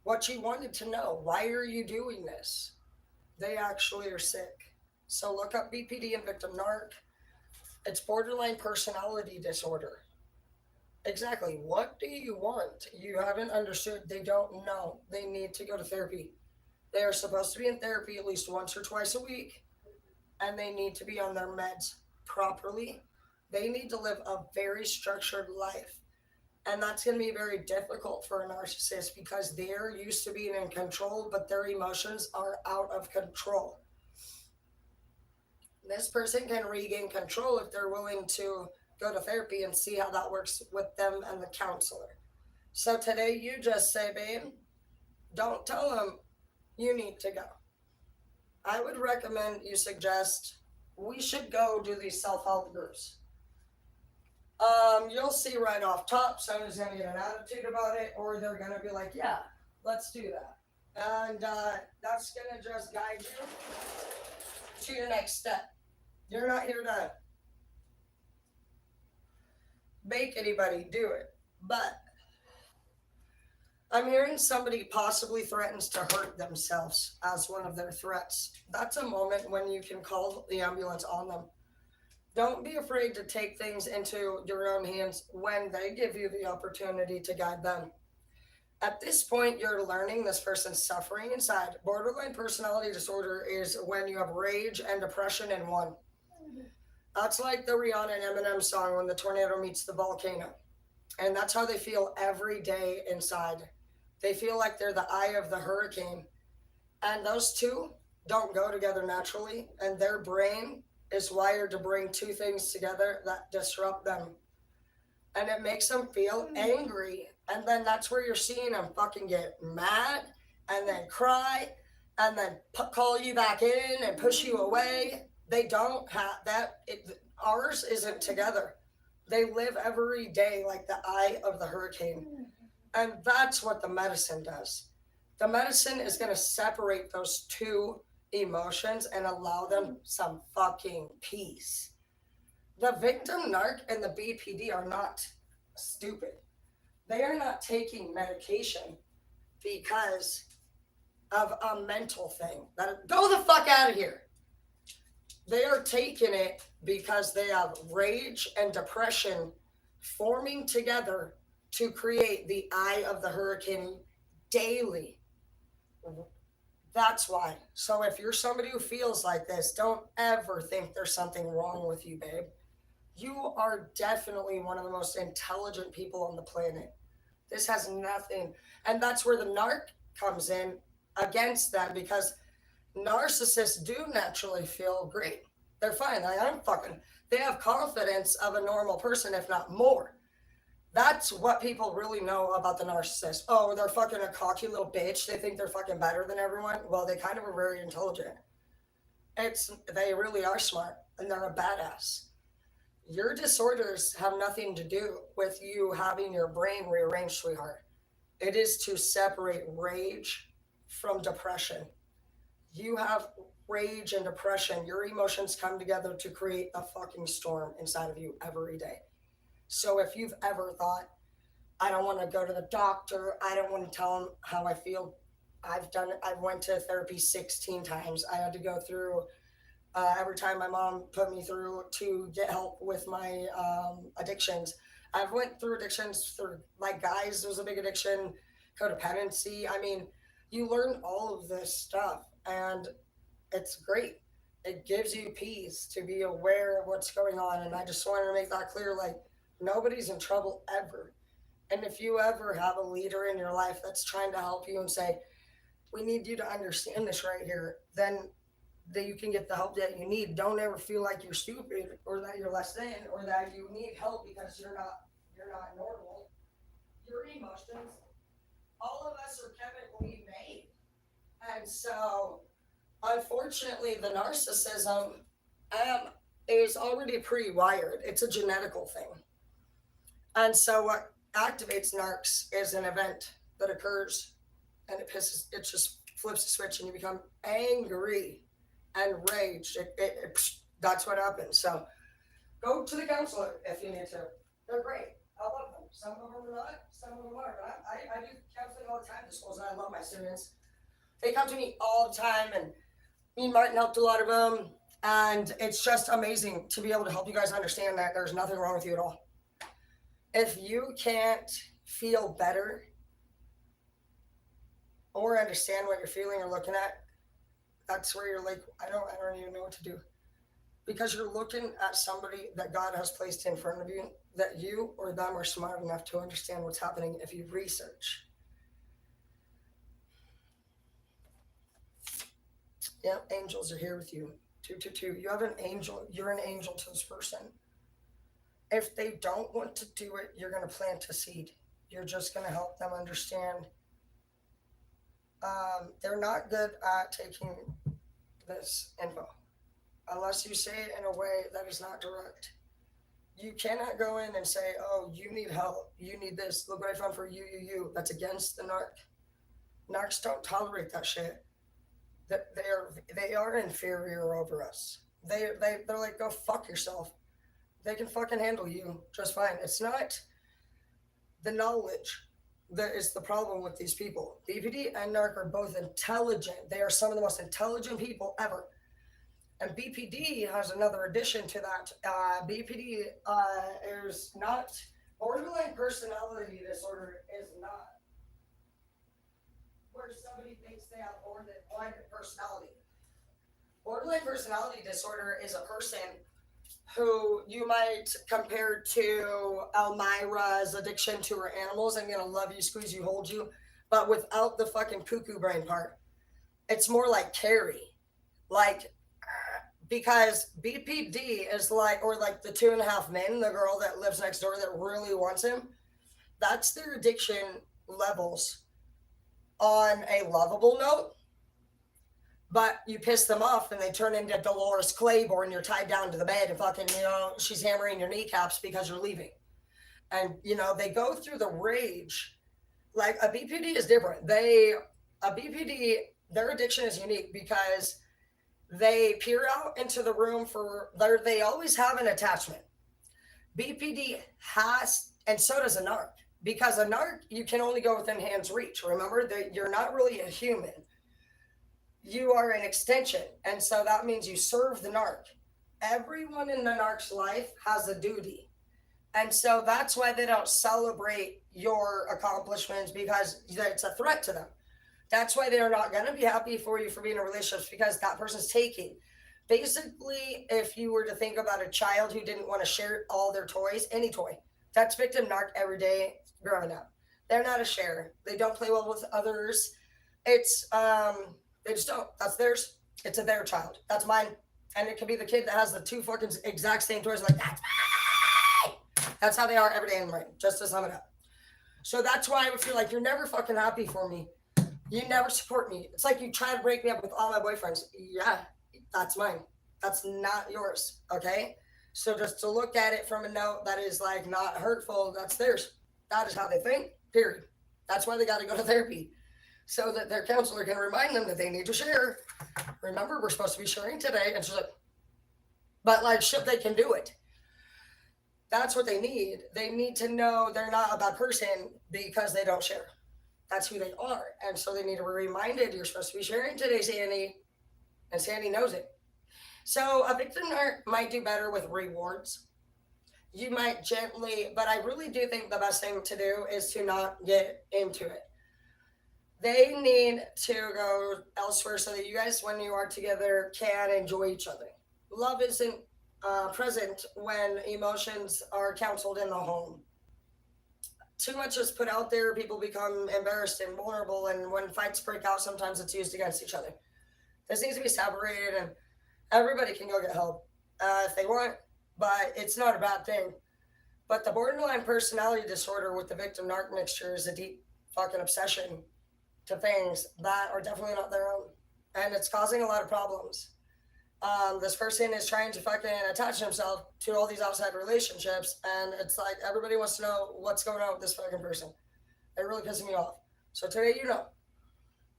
what you wanted to know. Why are you doing this? They actually are sick. So look up BPD and victim narc. It's borderline personality disorder. Exactly. What do you want? You haven't understood. They don't know. They need to go to therapy. They are supposed to be in therapy at least once or twice a week, and they need to be on their meds properly. They need to live a very structured life. And that's going to be very difficult for a narcissist because they're used to being in control, but their emotions are out of control. This person can regain control if they're willing to go to therapy and see how that works with them and the counselor. So today you just say, babe, don't tell them you need to go. I would recommend you suggest we should go do these self-help groups. You'll see right off top, someone's going to get an attitude about it, or they're going to be like, yeah, let's do that. And that's going to just guide you to your next step. You're not here to make anybody do it, but I'm hearing somebody possibly threatens to hurt themselves as one of their threats. That's a moment when you can call the ambulance on them. Don't be afraid to take things into your own hands when they give you the opportunity to guide them. At this point, you're learning this person's suffering inside. Borderline personality disorder is when you have rage and depression in one. That's like the Rihanna and Eminem song, When the Tornado Meets the Volcano. And that's how they feel every day inside. They feel like they're the eye of the hurricane. And those two don't go together naturally. And their brain is wired to bring two things together that disrupt them. And it makes them feel angry. And then that's where you're seeing them fucking get mad and then cry and then call you back in and push you away. They don't have that. Ours isn't together. They live every day like the eye of the hurricane. And that's what the medicine does. The medicine is going to separate those two emotions and allow them some fucking peace. The victim narc and the BPD are not stupid. They are not taking medication because of a mental thing. Go the fuck out of here. They are taking it because they have rage and depression forming together to create the eye of the hurricane daily. That's why. So if you're somebody who feels like this, don't ever think there's something wrong with you, babe. You are definitely one of the most intelligent people on the planet. This has nothing. And that's where the narc comes in against them, because narcissists do naturally feel great. They're fine. I'm fucking. They have confidence of a normal person, if not more. That's what people really know about the narcissist. Oh, they're fucking a cocky little bitch. They think they're fucking better than everyone. Well, they kind of are very intelligent. They really are smart, and they're a badass. Your disorders have nothing to do with you having your brain rearranged, sweetheart. It is to separate rage from depression. You have rage and depression. Your emotions come together to create a fucking storm inside of you every day. So if you've ever thought, I don't want to go to the doctor, I don't want to tell them how I feel, I've done it. I went to therapy 16 times. I had to go through every time my mom put me through to get help with my addictions. I've went through addictions through, like, guys was a big addiction, codependency. I mean, you learn all of this stuff, and it's great. It gives you peace to be aware of what's going on. And I just wanted to make that clear, like, nobody's in trouble ever. And if you ever have a leader in your life that's trying to help you and say, we need you to understand this right here, then that you can get the help that you need. Don't ever feel like you're stupid or that you're less than or that you need help because you're not normal. Your emotions, all of us are chemically made. And so unfortunately the narcissism is already pre-wired. It's a genetical thing. And so what activates narcs is an event that occurs, and it just flips the switch and you become angry and raged. That's what happens. So go to the counselor if you need to. They're great. I love them. Some of them are not, some of them are. But I do counseling all the time to schools, and I love my students. They come to me all the time, and me and Martin helped a lot of them. And it's just amazing to be able to help you guys understand that there's nothing wrong with you at all. If you can't feel better or understand what you're feeling or looking at, that's where you're like, I don't even know what to do. Because you're looking at somebody that God has placed in front of you, that you or them are smart enough to understand what's happening if you research. Yeah, angels are here with you. 222. You have an angel. You're an angel to this person. If they don't want to do it, you're going to plant a seed. You're just going to help them understand. They're not good at taking this info unless you say it in a way that is not direct. You cannot go in and say, oh, you need help. You need this. Look what I found for you. That's against the narc. Narcs don't tolerate that shit. They are inferior over us. They're like, go fuck yourself. They can fucking handle you just fine. It's not the knowledge that is the problem with these people. BPD and narc are both intelligent. They are some of the most intelligent people ever. And BPD has another addition to that. BPD is not, borderline personality disorder is not where somebody thinks they have borderline personality. Borderline personality disorder is a person who you might compare to Elmira's addiction to her animals. I'm gonna love you, squeeze you, hold you, but without the fucking cuckoo brain part. It's more like Carrie, like, because BPD is like, or like the 2.5 Men, the girl that lives next door that really wants him. That's their addiction levels on a lovable note. But you piss them off and they turn into Dolores Claiborne. You're tied down to the bed and fucking, she's hammering your kneecaps because you're leaving. And, they go through the rage Like a BPD is different. A BPD, their addiction is unique because they peer out into the room they always have an attachment. BPD has, and so does a narc. Because a narc, you can only go within hand's reach. Remember that you're not really a human. You are an extension. And so that means you serve the narc. Everyone in the narc's life has a duty. And so that's why they don't celebrate your accomplishments because it's a threat to them. That's why they're not going to be happy for you for being in a relationship because that person's taking. Basically, if you were to think about a child who didn't want to share all their toys, any toy, that's victim narc every day growing up. They're not a sharer. They don't play well with others. It's they just don't. That's theirs. It's a their child. That's mine. And it could be the kid that has the two fucking exact same toys. Like that's mine. That's how they are every day in the morning. Just to sum it up. So that's why I would feel like you're never fucking happy for me. You never support me. It's like you try to break me up with all my boyfriends. Yeah, that's mine. That's not yours. Okay? So just to look at it from a note that is like not hurtful, that's theirs. That is how they think. Period. That's why they got to go to therapy. So that their counselor can remind them that they need to share. Remember, we're supposed to be sharing today. And she's like, but like shit, they can do it. That's what they need. They need to know they're not a bad person because they don't share. That's who they are. And so they need to be reminded you're supposed to be sharing today, Sandy. And Sandy knows it. So a victim might do better with rewards. You might gently, but I really do think the best thing to do is to not get into it. They need to go elsewhere so that you guys, when you are together, can enjoy each other. Love isn't present when emotions are counseled in the home. Too much is put out there, people become embarrassed and vulnerable, and when fights break out, sometimes it's used against each other. This needs to be separated, and everybody can go get help if they want, but it's not a bad thing. But the borderline personality disorder with the victim narc mixture is a deep fucking obsession to things that are definitely not their own, and it's causing a lot of problems. This person is trying to fucking attach himself to all these outside relationships, and it's like everybody wants to know what's going on with this fucking person. They're really pissing me off. So today, you know.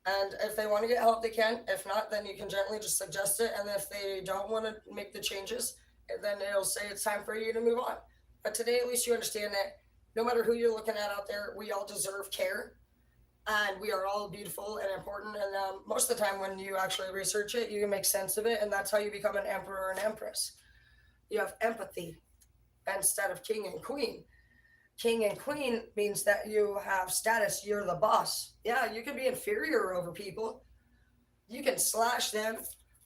And if they want to get help, they can. If not, then you can gently just suggest it. And if they don't want to make the changes, then it'll say it's time for you to move on. But today, at least you understand that no matter who you're looking at out there, we all deserve care. And we are all beautiful and important. And most of the time, when you actually research it, you can make sense of it. And that's how you become an emperor and empress. You have empathy instead of king and queen. King and queen means that you have status. You're the boss. Yeah, you can be inferior over people. You can slash them.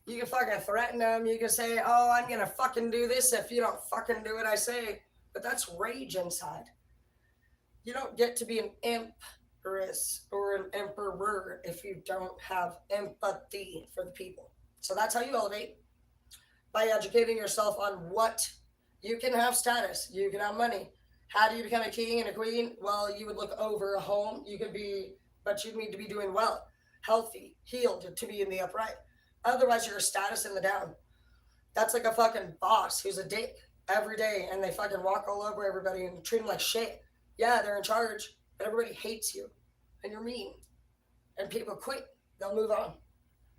You can fucking threaten them. You can say, oh, I'm going to fucking do this if you don't fucking do what I say. But that's rage inside. You don't get to be an empress or an emperor if you don't have empathy for the people. So that's how you elevate, by educating yourself on what you can have status. You can have money. How do you become a king and a queen? Well, you would look over a home. You could be, but you need to be doing well, healthy, healed to be in the upright. Otherwise, you're a status in the down. That's like a fucking boss who's a dick every day and they fucking walk all over everybody and treat them like shit. Yeah, they're in charge, but everybody hates you and you're mean. And people quit. They'll move on.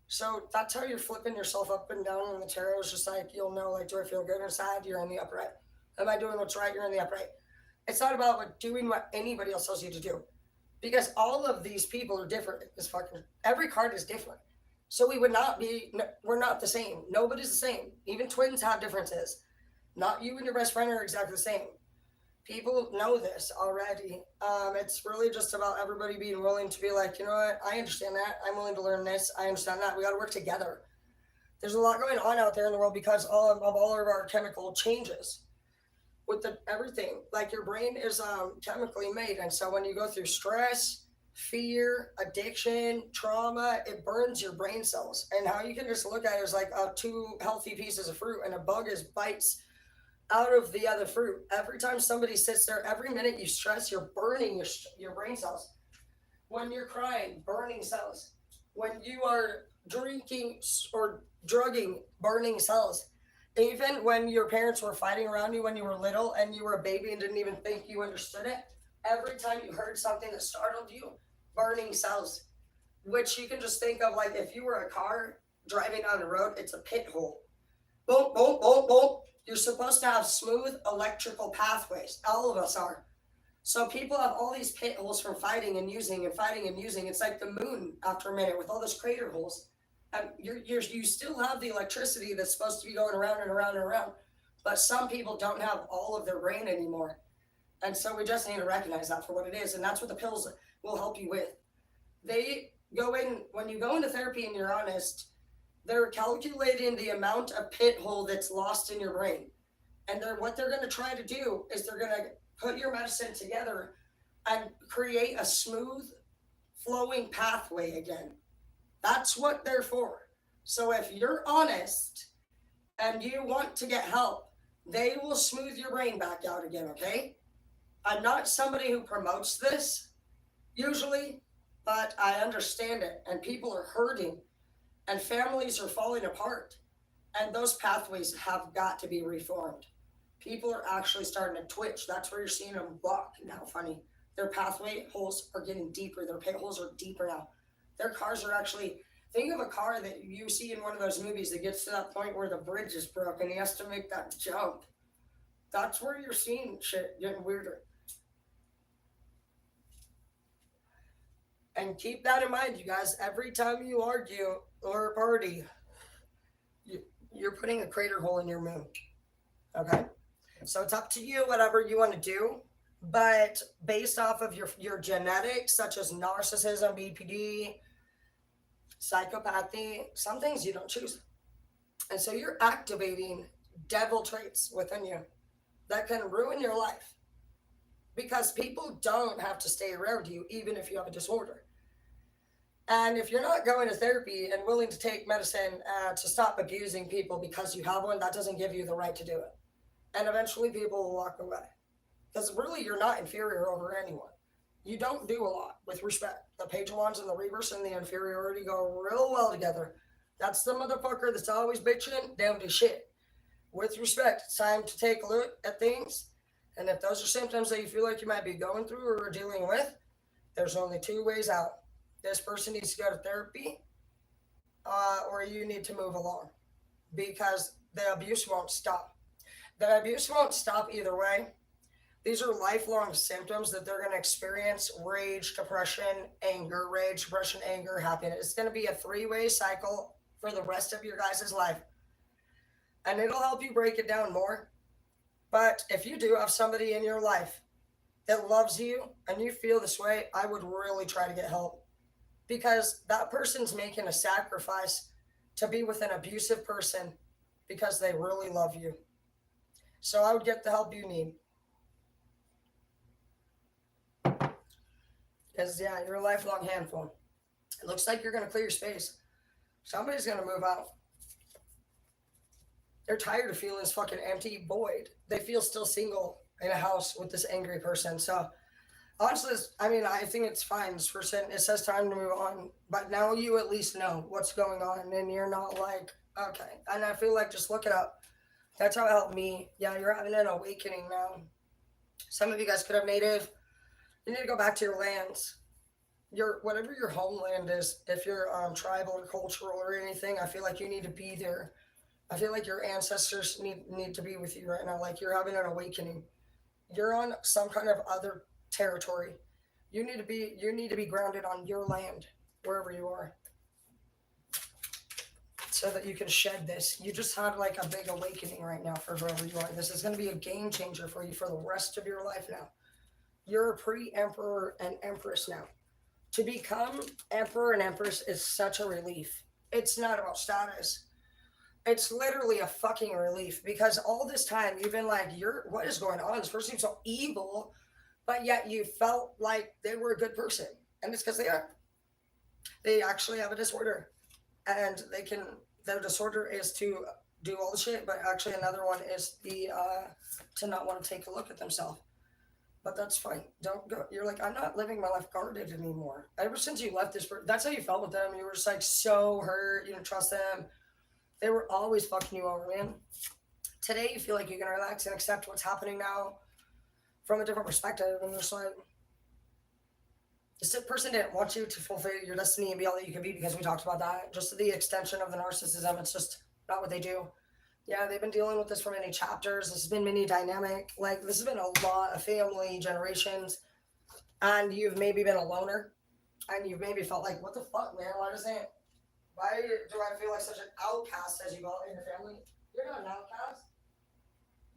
So that's how you're flipping yourself up and down in the tarot. It's just like, you'll know, like, do I feel good inside? You're in the upright. Am I doing what's right? You're in the upright. It's not about doing what anybody else tells you to do, because all of these people are different. Every card is different. So we're not the same. Nobody's the same. Even twins have differences. Not you and your best friend are exactly the same. People know this already. It's really just about everybody being willing to be like, you know what? I understand that. I'm willing to learn this. I understand that. We got to work together. There's a lot going on out there in the world because all of our chemical changes. With everything, like your brain is chemically made, and so when you go through stress, fear, addiction, trauma, it burns your brain cells. And how you can just look at it as like two healthy pieces of fruit, and a bug bites out of the other fruit. Every time somebody sits there, every minute you stress, you're burning your brain cells. When you're crying, burning cells. When you are drinking or drugging, burning cells. Even when your parents were fighting around you when you were little and you were a baby and didn't even think you understood it, Every time you heard something that startled you, burning cells, which you can just think of like if you were a car driving down the road, it's a pit hole. Boom, boom, boom, boom. You're supposed to have smooth electrical pathways. All of us are. So people have all these pit holes from fighting and using and fighting and using. It's like the moon after a minute with all those crater holes. And you still have the electricity that's supposed to be going around and around and around. But some people don't have all of their brain anymore. And so we just need to recognize that for what it is. And that's what the pills will help you with. They go in, when you go into therapy and you're honest, they're calculating the amount of pit hole that's lost in your brain. And what they're going to try to do is they're going to put your medicine together and create a smooth flowing pathway again. That's what they're for. So if you're honest and you want to get help, they will smooth your brain back out again, okay? I'm not somebody who promotes this usually, but I understand it. And people are hurting and families are falling apart. And those pathways have got to be reformed. People are actually starting to twitch. That's where you're seeing them walk now. Funny. Their pathway holes are getting deeper. Their pit holes are deeper now. Their cars are actually, think of a car that you see in one of those movies that gets to that point where the bridge is broken. He has to make that jump. That's where you're seeing shit getting weirder. And keep that in mind, you guys. Every time you argue or party, you're putting a crater hole in your moon. Okay? So it's up to you, whatever you want to do. But based off of your genetics, such as narcissism, BPD, psychopathy, some things you don't choose. And so you're activating devil traits within you that can ruin your life. Because people don't have to stay around you, even if you have a disorder. And if you're not going to therapy and willing to take medicine to stop abusing people because you have one, that doesn't give you the right to do it. And eventually people will walk away. Because really, you're not inferior over anyone. You don't do a lot with respect. The Pagewans and the Reavers and the inferiority go real well together. That's the motherfucker that's always bitching, down to shit. With respect, it's time to take a look at things. And if those are symptoms that you feel like you might be going through or dealing with, there's only two ways out. This person needs to go to therapy, or you need to move along. Because the abuse won't stop. The abuse won't stop either way. These are lifelong symptoms that they're going to experience: rage, depression, anger, rage, depression, anger, happiness. It's going to be a three-way cycle for the rest of your guys' life. And it'll help you break it down more. But if you do have somebody in your life that loves you and you feel this way, I would really try to get help. Because that person's making a sacrifice to be with an abusive person because they really love you. So I would get the help you need. Because, yeah, you're a lifelong handful. It looks like you're going to clear your space. Somebody's going to move out. They're tired of feeling this fucking empty void. They feel still single in a house with this angry person. So, honestly, I mean, I think it's fine. This person, it says time to move on. But now you at least know what's going on. And you're not like, okay. And I feel like just look it up. That's how it helped me. Yeah, you're having an awakening now. Some of you guys could have native. You need to go back to your lands. Whatever your homeland is, if you're tribal or cultural or anything, I feel like you need to be there. I feel like your ancestors need to be with you right now. Like you're having an awakening. You're on some kind of other territory. You need to be grounded on your land, wherever you are, so that you can shed this. You just had like a big awakening right now for whoever you are. This is going to be a game changer for you for the rest of your life now. You're a pre-emperor and empress now. To become emperor and empress is such a relief. It's not about status. It's literally a fucking relief, because all this time you've been like, what is going on? This person seems so evil, but yet you felt like they were a good person. And it's because they are. They actually have a disorder. And their disorder is to do all the shit, but actually another one is to not want to take a look at themselves. But that's fine. Don't go. You're like, I'm not living my life guarded anymore. Ever since you left this person, that's how you felt with them. You were just like so hurt. You didn't trust them. They were always fucking you over, man. Today, you feel like you can relax and accept what's happening now. from a different perspective, and just like, this person didn't want you to fulfill your destiny and be all that you could be, because we talked about that. Just the extension of the narcissism, it's just not what they do. Yeah, they've been dealing with this for many chapters. This has been many dynamic. Like, this has been a lot of family, generations, and you've maybe been a loner, and you've maybe felt like, what the fuck, man? Why do I feel like such an outcast as you go in your family? You're not an outcast.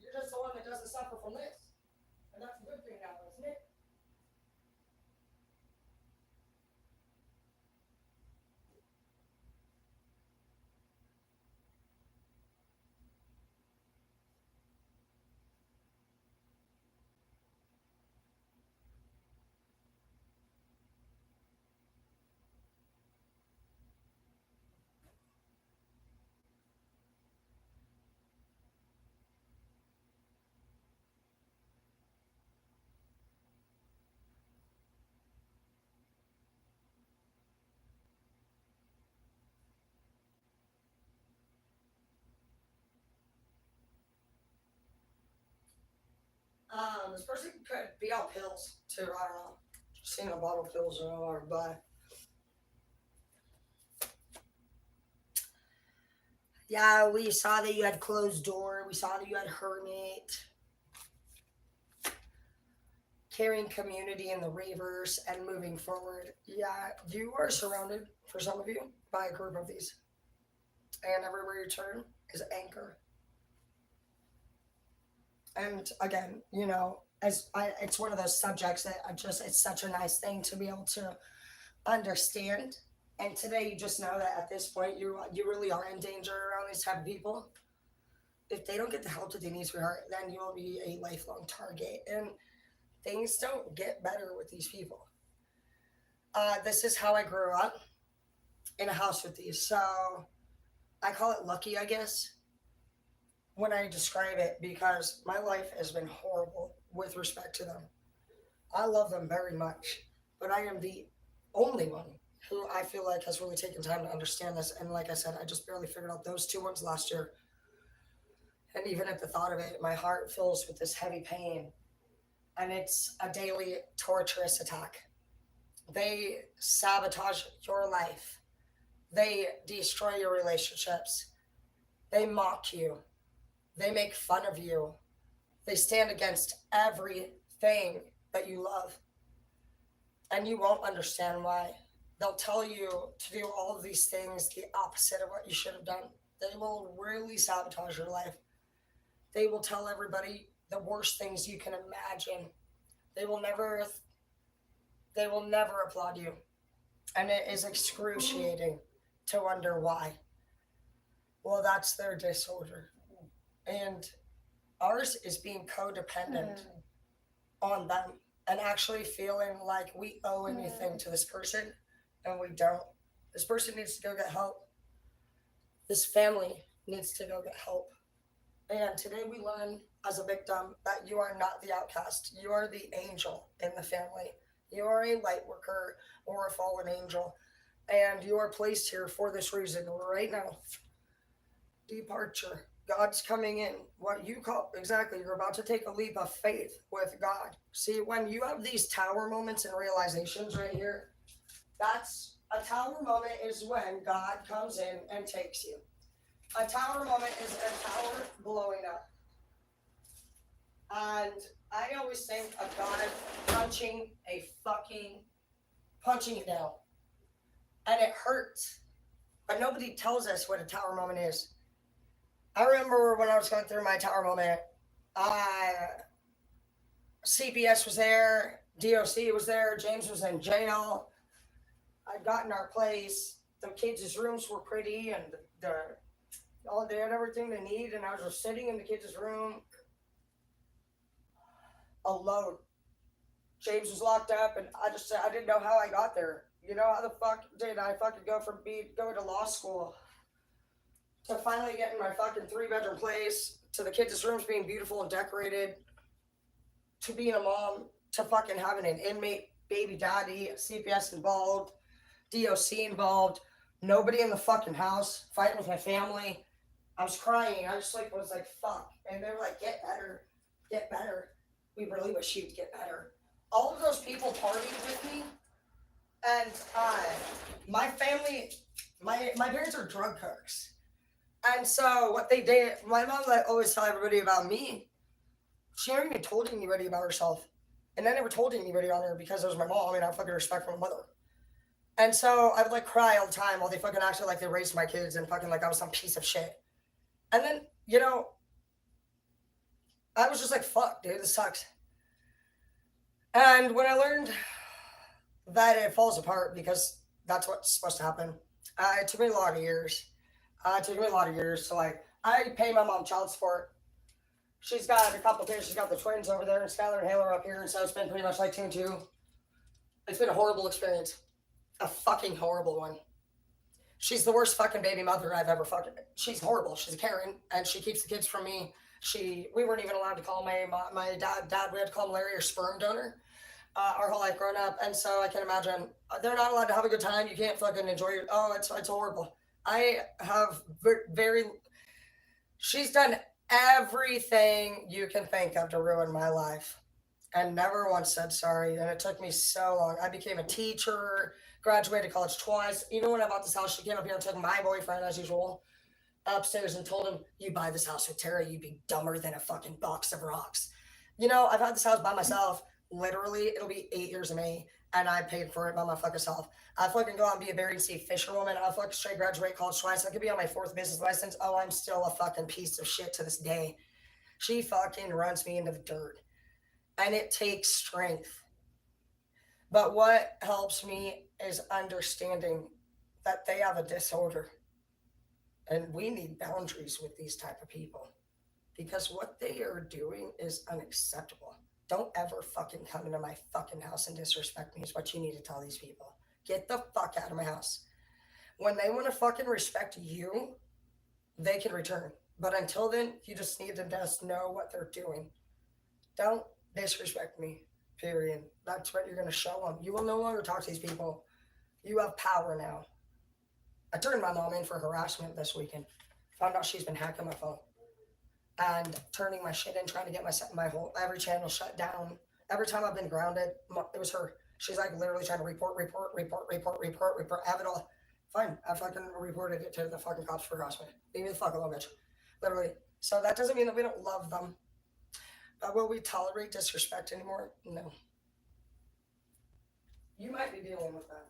You're just the one that doesn't suffer from this. And that's a good thing now, isn't it? This person could be on pills too. I don't know. Just seeing a bottle of pills or but yeah, we saw that you had closed door. We saw that you had hermit, carrying community in the reverse and moving forward. Yeah, you are surrounded, for some of you, by a group of these. And everywhere you turn is anchor. And again, it's one of those subjects that it's such a nice thing to be able to understand. And today, you just know that at this point, you really are in danger around these type of people. If they don't get the help that they need, sweetheart, then you'll be a lifelong target. And things don't get better with these people. This is how I grew up, in a house with these. So I call it lucky, I guess, when I describe it, because my life has been horrible with respect to them. I love them very much, but I am the only one who I feel like has really taken time to understand this. And like I said, I just barely figured out those 2 months last year. And even at the thought of it, my heart fills with this heavy pain. And it's a daily torturous attack. They sabotage your life, they destroy your relationships, they mock you, they make fun of you, they stand against everything that you love. And you won't understand why. They'll tell you to do all of these things the opposite of what you should have done. They will really sabotage your life. They will tell everybody the worst things you can imagine. They will never they will never applaud you. And it is excruciating to wonder why. Well, that's their disorder. And ours is being codependent on them and actually feeling like we owe anything to this person, and we don't. This person needs to go get help. This family needs to go get help. And today we learn as a victim that you are not the outcast. You are the angel in the family. You are a light worker or a fallen angel. And you are placed here for this reason right now. Departure. God's coming in. What you call exactly, you're about to take a leap of faith with God. See, when you have these tower moments and realizations right here, that's a tower moment is when God comes in and takes you. A tower moment is a tower blowing up. And I always think of God punching it down. And it hurts. But nobody tells us what a tower moment is. I remember when I was going through my tower moment, CPS was there, DOC was there, James was in jail. I'd gotten our place. The kids' rooms were pretty, and all they had everything they need, and I was just sitting in the kids' room alone. James was locked up, and I didn't know how I got there. How the fuck did I fucking go from going to law school to finally getting my fucking 3-bedroom place, to the kids' rooms being beautiful and decorated, to being a mom, to fucking having an inmate baby daddy, CPS involved, DOC involved, nobody in the fucking house, fighting with my family. I was crying. I just was like, fuck. And they were like, get better, get better. We really wish you'd get better. All of those people partied with me, and my family, my parents are drug cooks. And so what they did, my mom like always tell everybody about me. She never even told anybody about herself. And I never told anybody on her because it was my mom and I fucking respect my mother. And so I would like cry all the time while they fucking acted like they raised my kids and fucking like I was some piece of shit. And then, I was just like, fuck, dude, this sucks. And when I learned that it falls apart because that's what's supposed to happen, it took me a lot of years. It took me a lot of years to like, I pay my mom child support. She's got a couple kids. She's got the twins over there, and Skylar and Halo are up here, and so it's been pretty much like 2 and 2. It's been a horrible experience. A fucking horrible one. She's the worst fucking baby mother I've ever fucking. She's horrible. She's a Karen, and she keeps the kids from me. We weren't even allowed to call my dad. We had to call him Larry or sperm donor. Our whole life growing up, and so I can imagine they're not allowed to have a good time. You can't fucking enjoy it. Oh, it's horrible. I have very. She's done everything you can think of to ruin my life, and never once said sorry. And it took me so long. I became a teacher, graduated college twice. Even when I bought this house, she came up here and took my boyfriend, as usual, upstairs and told him, "You buy this house with Tara, you'd be dumber than a fucking box of rocks." I've had this house by myself. Literally, it'll be 8 years of May, and I paid for it by my fucking self. I fucking go out and be a Bering Sea fisherwoman. I fucking straight graduate college twice. I could be on my 4th business license. Oh, I'm still a fucking piece of shit to this day. She fucking runs me into the dirt, and it takes strength. But what helps me is understanding that they have a disorder, and we need boundaries with these type of people because what they are doing is unacceptable. Don't ever fucking come into my fucking house and disrespect me is what you need to tell these people. Get the fuck out of my house. When they want to fucking respect you, they can return. But until then, you just need to just know what they're doing. Don't disrespect me, period. That's what you're going to show them. You will no longer talk to these people. You have power now. I turned my mom in for harassment this weekend. Found out she's been hacking my phone and turning my shit in, trying to get my whole every channel shut down. Every time I've been grounded, it was her. She's like literally trying to report. I have it all. Fine, I fucking reported it to the fucking cops for harassment. Leave me the fuck alone, bitch. Literally. So that doesn't mean that we don't love them. But will we tolerate disrespect anymore? No. You might be dealing with that.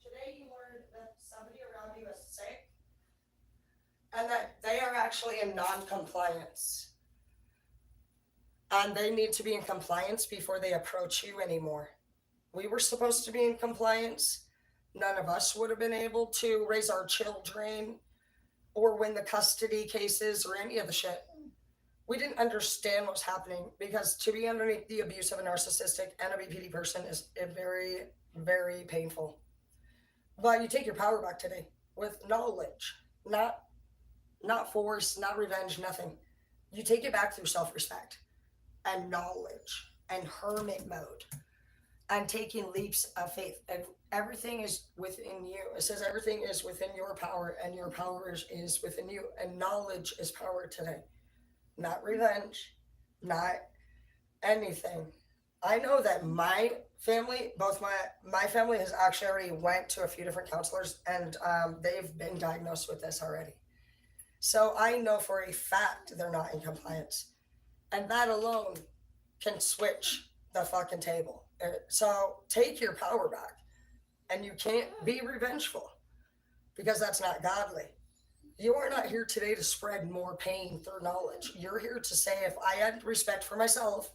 Today you learned that somebody around you is sick and that they are actually in non-compliance. And they need to be in compliance before they approach you anymore. We were supposed to be in compliance. None of us would have been able to raise our children or win the custody cases or any of the shit. We didn't understand what's happening because to be underneath the abuse of a narcissistic and a BPD person is very, very painful. But you take your power back today with knowledge, not force, not revenge, nothing. You take it back through self-respect and knowledge and hermit mode and taking leaps of faith. And everything is within you. It says everything is within your power and your power is within you. And knowledge is power today. Not revenge, not anything. I know that my family, both my family has actually already went to a few different counselors and they've been diagnosed with this already. So I know for a fact they're not in compliance. And that alone can switch the fucking table. So take your power back. And you can't be revengeful because that's not godly. You are not here today to spread more pain through knowledge. You're here to say, if I had respect for myself,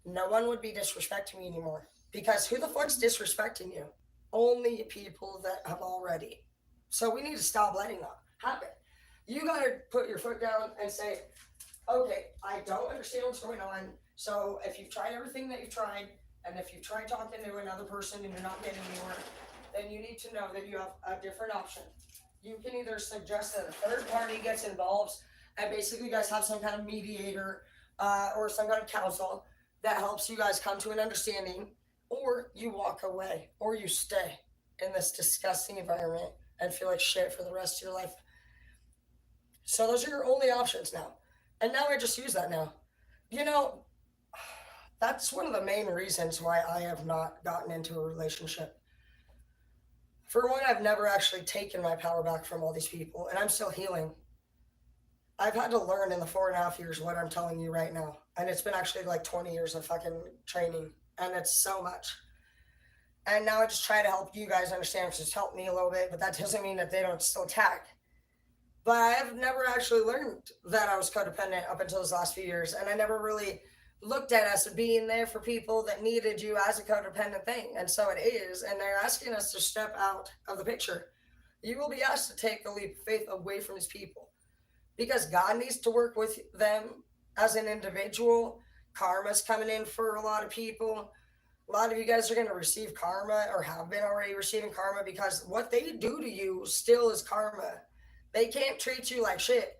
no one would be disrespecting me anymore. Because who the fuck's disrespecting you? Only people that have already. So we need to stop letting that happen. You gotta put your foot down and say, okay, I don't understand what's going on. So if you've tried everything that you've tried, and if you've tried talking to another person and you're not getting anywhere, then you need to know that you have a different option. You can either suggest that a third party gets involved and basically you guys have some kind of mediator or some kind of counsel that helps you guys come to an understanding, or you walk away, or you stay in this disgusting environment and feel like shit for the rest of your life. So those are your only options now. And now I just use that now. You know, that's one of the main reasons why I have not gotten into a relationship. For one, I've never actually taken my power back from all these people, and I'm still healing. I've had to learn in the 4.5 years what I'm telling you right now. And it's been actually like 20 years of fucking training. And it's so much. And now I just try to help you guys understand, because it's helped me a little bit, but that doesn't mean that they don't still attack. But I have never actually learned that I was codependent up until those last few years. And I never really looked at us being there for people that needed you as a codependent thing. And so it is. And they're asking us to step out of the picture. You will be asked to take the leap of faith away from these people, because God needs to work with them as an individual. Karma's coming in for a lot of people. A lot of you guys are going to receive karma, or have been already receiving karma, because what they do to you still is karma. They can't treat you like shit.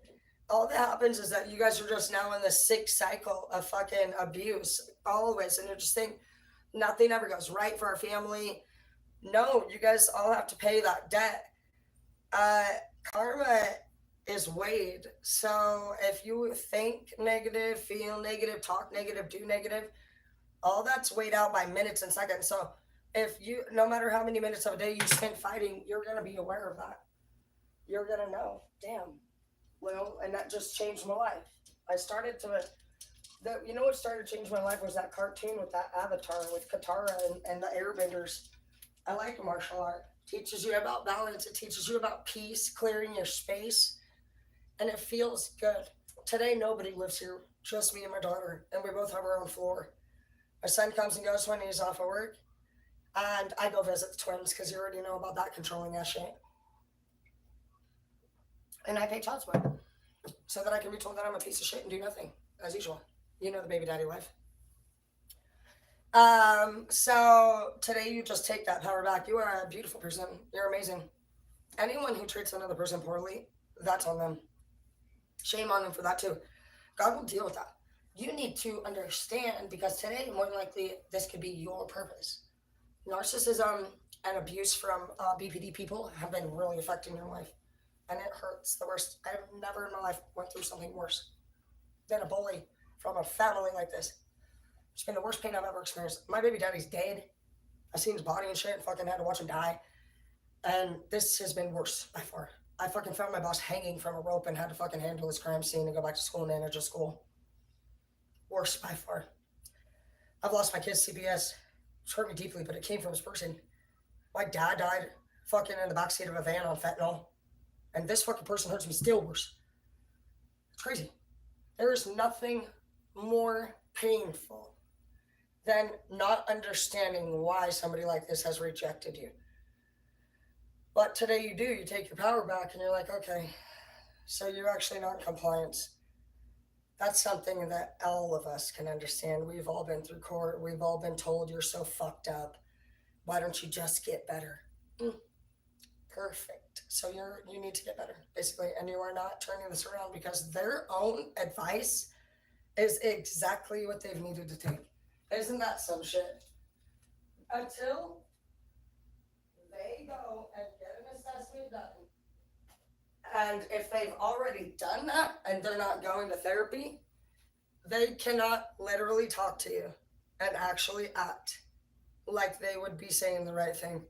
All that happens is that you guys are just now in the sick cycle of fucking abuse, always. And you just think nothing ever goes right for our family. No, you guys all have to pay that debt. Uh, Karma is weighed. So if you think negative, feel negative, talk negative, do negative, all that's weighed out by minutes and seconds. So if you, no matter how many minutes of a day you spend fighting, you're going to be aware of that. You're going to know, damn, well, and that just changed my life. I started to, you know what started to change my life was that cartoon with that avatar with Katara and the airbenders. I like martial art. Teaches you about balance. It teaches you about peace, clearing your space, and it feels good. Today, nobody lives here, just me and my daughter, and we both have our own floor. My son comes and goes when he's off of work, and I go visit the twins, because you already know about that controlling ass shit. And I pay child support so that I can be told that I'm a piece of shit and do nothing, as usual. You know the baby daddy life. So today you just take that power back. You are a beautiful person. You're amazing. Anyone who treats another person poorly, that's on them. Shame on them for that too. God will deal with that. You need to understand, because today, more than likely, this could be your purpose. Narcissism and abuse from BPD people have been really affecting your life. And it hurts the worst. I've never in my life went through something worse than a bully from a family like this. It's been the worst pain I've ever experienced. My baby daddy's dead. I seen his body and shit and fucking had to watch him die. And this has been worse by far. I fucking found my boss hanging from a rope and had to fucking handle his crime scene and go back to school and manage a school. Worse by far. I've lost my kid's CPS. It's hurt me deeply, but it came from this person. My dad died fucking in the backseat of a van on fentanyl. And this fucking person hurts me still worse. It's crazy. There is nothing more painful than not understanding why somebody like this has rejected you. But today you do. You take your power back and you're like, okay, so you're actually not in compliance. That's something that all of us can understand. We've all been through court. We've all been told you're so fucked up. Why don't you just get better? Perfect. So you need to get better, basically, and you are not turning this around, because their own advice is exactly what they've needed to take. Isn't that some shit? Until they go and get an assessment done, and if they've already done that and they're not going to therapy, they cannot literally talk to you and actually act like they would be saying the right thing.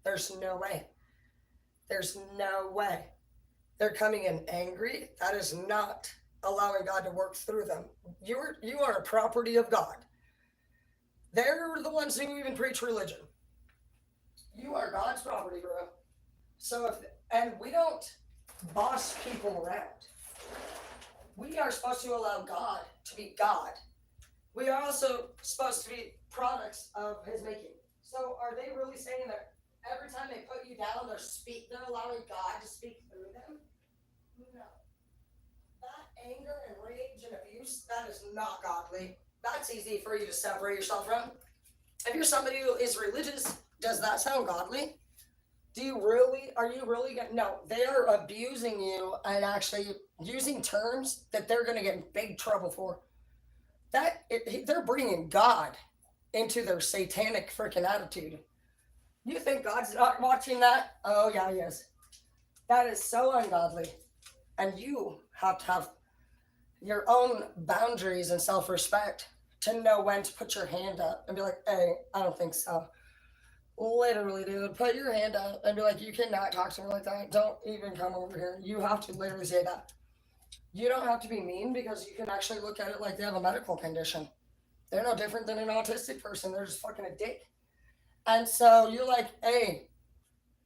There's no way. There's no way. They're coming in angry. That is not allowing God to work through them. You are a property of God. They're the ones who even preach religion. You are God's property, bro. So and we don't boss people around. We are supposed to allow God to be God. We are also supposed to be products of His making. So are they really saying that every time they put you down, they're allowing God to speak through them? No. That anger and rage and abuse, that is not godly. That's easy for you to separate yourself from. If you're somebody who is religious, does that sound godly? Are you really gonna, no, they are abusing you and actually using terms that they're going to get in big trouble for. They're bringing God into their satanic freaking attitude. You think God's not watching that? Oh yeah, he is. That is so ungodly. And you have to have, your own boundaries and self-respect to know when to put your hand up and be like, hey, I don't think so. Literally, dude, put your hand up and be like, you cannot talk to me like that. Don't even come over here. You have to literally say that. You don't have to be mean because you can actually look at it like they have a medical condition. They're no different than an autistic person. They're just fucking a dick. And so you're like, hey,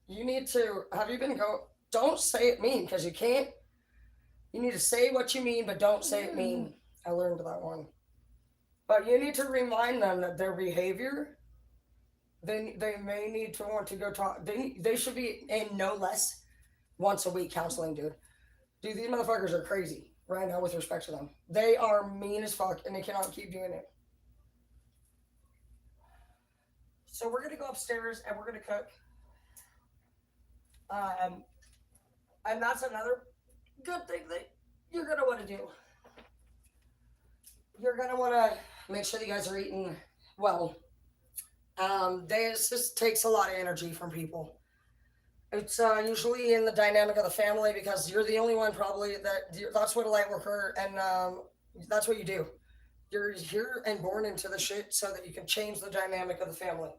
you need to, have you been go? Don't say it mean because you can't. You need to say what you mean, but don't say it mean. I learned that one. But you need to remind them that their behavior, they may need to want to go talk. They should be in no less once a week counseling, dude. Dude, these motherfuckers are crazy right now with respect to them. They are mean as fuck and they cannot keep doing it. So we're gonna go upstairs and we're gonna cook. Um, and that's another good thing that you're gonna want to do. You're gonna want to make sure that you guys are eating well. This just takes a lot of energy from people. It's usually in the dynamic of the family because you're the only one probably that's what a light worker and that's what you do. You're here and born into the shit so that you can change the dynamic of the family.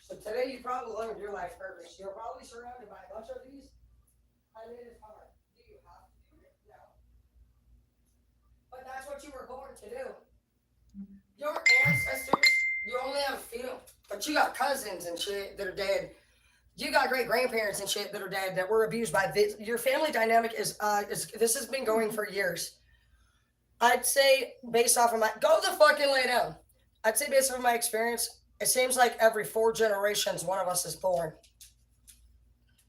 So today you probably learned your life purpose. You're probably surrounded by a bunch of these. I mean, it's hard. Do you have to do it? No. But that's what you were born to do. Your ancestors, you only have a few, but you got cousins and shit that are dead. You got great grandparents and shit that are dead that were abused by this. Your family dynamic is this has been going for years. I'd say based off of my go the fucking lay down. I'd say based off of my experience, it seems like every 4 generations one of us is born.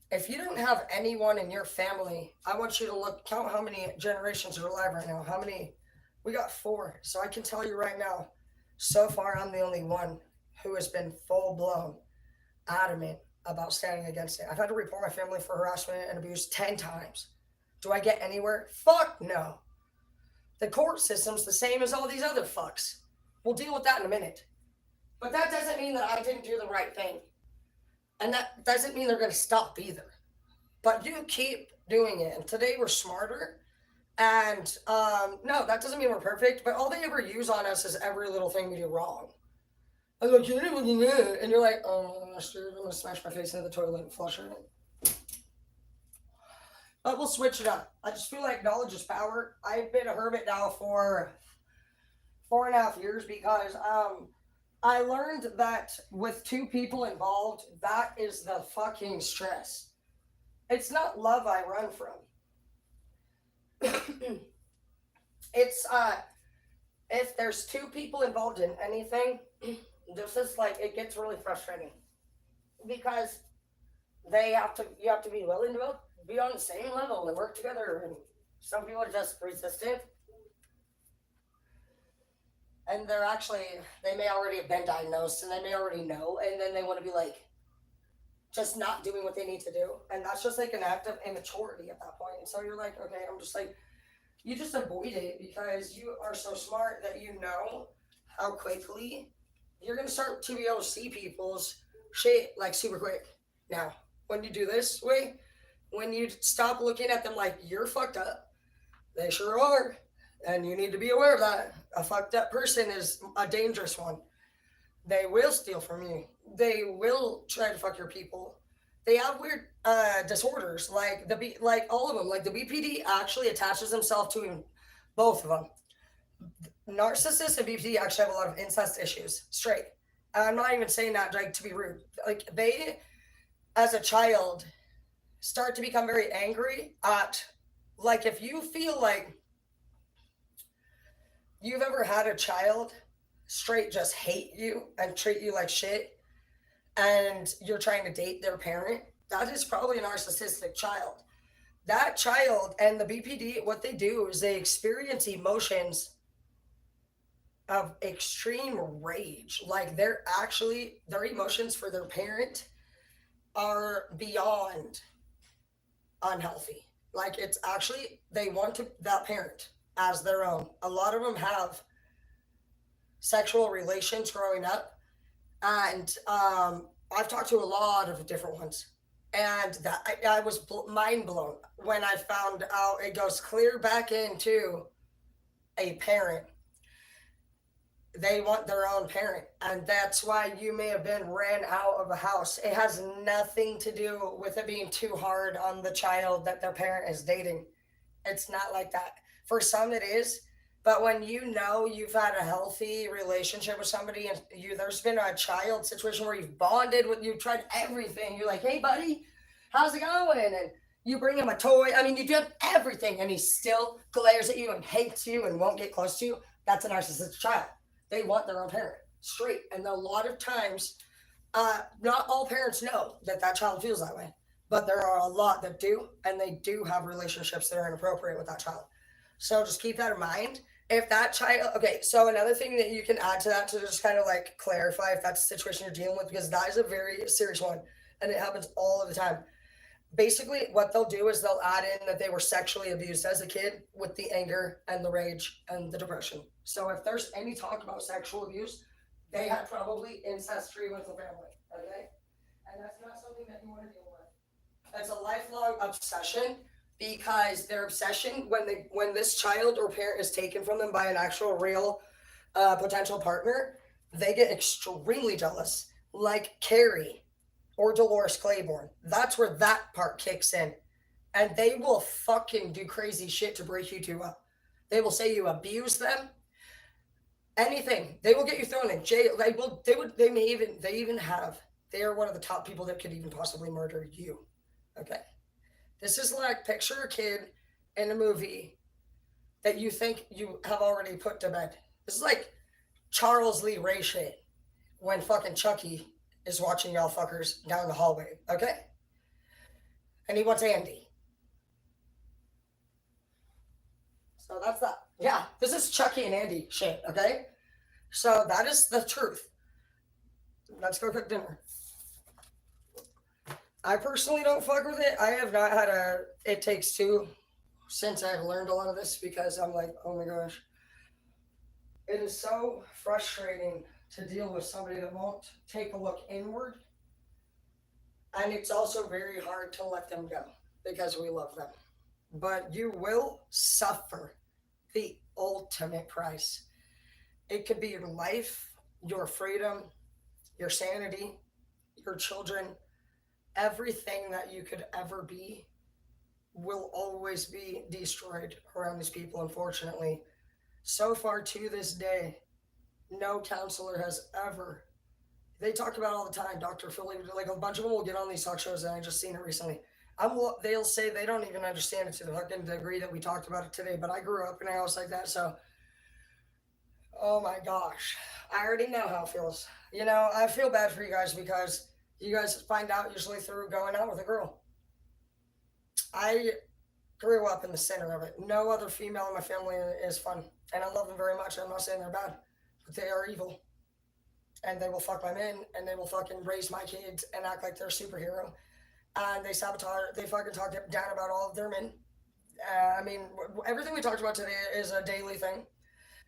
If you don't have anyone in your family, I want you to count how many generations are alive right now. How many? We got 4. So I can tell you right now, so far I'm the only one who has been full blown adamant about standing against it. I've had to report my family for harassment and abuse 10 times. Do I get anywhere? Fuck no. The court system's the same as all these other fucks. We'll deal with that in a minute. But that doesn't mean that I didn't do the right thing. And that doesn't mean they're going to stop either. But you keep doing it. And today we're smarter. And no, that doesn't mean we're perfect. But all they ever use on us is every little thing we do wrong. I'm like, and you're like, oh, I'm going to smash my face into the toilet and flush it. But we'll switch it up. I just feel like knowledge is power. I've been a hermit now for 4.5 years because I learned that with 2 people involved, that is the fucking stress. It's not love I run from. It's if there's 2 people involved in anything, this is like it gets really frustrating because you have to be willing to be on the same level and work together, and some people are just resistant and they may already have been diagnosed and they may already know, and then they want to be like just not doing what they need to do, and that's just like an act of immaturity at that point. And so you're like, okay, I'm just like, you just avoid it because you are so smart that you know how quickly you're going to start to be able to see people's shit like super quick. Now, when you do this way, when you stop looking at them like you're fucked up, they sure are. And you need to be aware of that. A fucked up person is a dangerous one. They will steal from you. They will try to fuck your people. They have weird disorders, like all of them. Like the BPD actually attaches themselves to both of them. Narcissists and BPD actually have a lot of incest issues. Straight. I'm not even saying that like to be rude. Like they, as a child, start to become very angry at, like, if you feel like you've ever had a child straight just hate you and treat you like shit, and you're trying to date their parent, that is probably a narcissistic child. That child and the BPD, what they do is they experience emotions of extreme rage. Like their emotions for their parent are beyond unhealthy. Like it's actually, they want that parent as their own. A lot of them have sexual relations growing up, and I've talked to a lot of different ones, and that I was mind blown when I found out it goes clear back into a parent, they want their own parent. And that's why you may have been ran out of a house. It has nothing to do with it being too hard on the child that their parent is dating. It's not like that. For some, it is. But when you know you've had a healthy relationship with somebody and there's been a child situation where you've bonded with, you've tried everything. You're like, hey, buddy, how's it going? And you bring him a toy. I mean, you did everything, and he still glares at you and hates you and won't get close to you. That's a narcissistic child. They want their own parent straight. And a lot of times, not all parents know that that child feels that way, but there are a lot that do, and they do have relationships that are inappropriate with that child. So just keep that in mind. If that child, okay, so another thing that you can add to that to just kind of like clarify if that's the situation you're dealing with, because that is a very serious one and it happens all of the time. Basically, what they'll do is they'll add in that they were sexually abused as a kid with the anger and the rage and the depression. So if there's any talk about sexual abuse, they had probably ancestry with the family, okay? And that's not something that you want to deal with. It's a lifelong obsession because their obsession when this child or parent is taken from them by an actual real potential partner, they get extremely jealous, like Carrie or Dolores Claiborne. That's where that part kicks in. And they will fucking do crazy shit to break you two up. They will say you abuse them. Anything. They will get you thrown in jail. They are one of the top people that could even possibly murder you. Okay. This is like picture a kid in a movie that you think you have already put to bed. This is like Charles Lee Ray shit when fucking Chucky is watching y'all fuckers down the hallway, okay? And he wants Andy. So that's that. Yeah, this is Chucky and Andy shit, okay? So that is the truth. Let's go cook dinner. I personally don't fuck with it. I have not had a It Takes Two since I've learned a lot of this because I'm like, oh my gosh. It is so frustrating to deal with somebody that won't take a look inward. And it's also very hard to let them go because we love them. But you will suffer the ultimate price. It could be your life, your freedom, your sanity, your children. Everything that you could ever be will always be destroyed around these people, unfortunately. So far to this day, no counselor has ever. They talk about all the time, Dr. Philly, like a bunch of them will get on these talk shows, and I just seen it recently. They'll say they don't even understand it to the fucking degree that we talked about it today, but I grew up in a house like that, so oh my gosh. I already know how it feels. You know, I feel bad for you guys because you guys find out usually through going out with a girl. I grew up in the center of it. No other female in my family is fun. And I love them very much. I'm not saying they're bad, but they are evil. And they will fuck my men and they will fucking raise my kids and act like they're a superhero. And they sabotage, they fucking talk down about all of their men. I mean, everything we talked about today is a daily thing.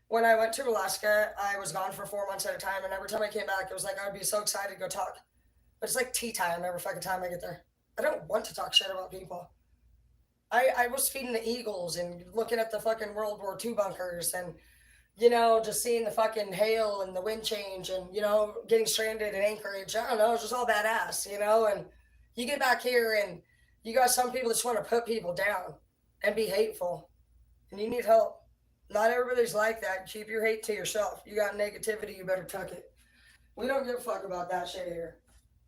When I went to Alaska, I was gone for 4 months at a time. And every time I came back, it was like, I'd be so excited to go talk. But it's like tea time every fucking time I get there. I don't want to talk shit about people. I was feeding the eagles and looking at the fucking World War II bunkers and, you know, just seeing the fucking hail and the wind change and, you know, getting stranded in Anchorage. I don't know, it's just all badass, you know? And you get back here and you got some people that just want to put people down and be hateful. And you need help. Not everybody's like that. Keep your hate to yourself. You got negativity, you better tuck it. We don't give a fuck about that shit here.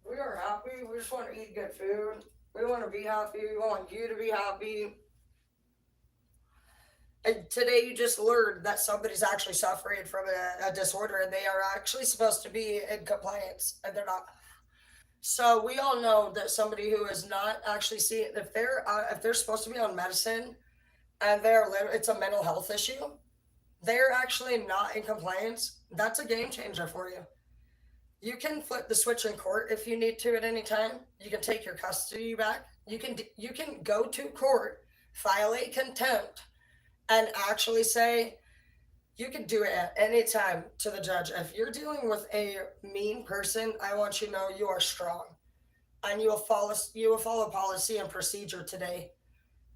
We are happy. We just want to eat good food. We want to be happy. We want you to be happy. And today you just learned that somebody's actually suffering from a disorder and they are actually supposed to be in compliance and they're not. So we all know that somebody who is not actually seeing, if they're supposed to be on medicine and it's a mental health issue, they're actually not in compliance. That's a game changer for you. You can flip the switch in court if you need to at any time. You can take your custody back. You can go to court, file a contempt, and actually say, you can do it at any time to the judge. If you're dealing with a mean person, I want you to know you are strong. And you will follow policy and procedure today.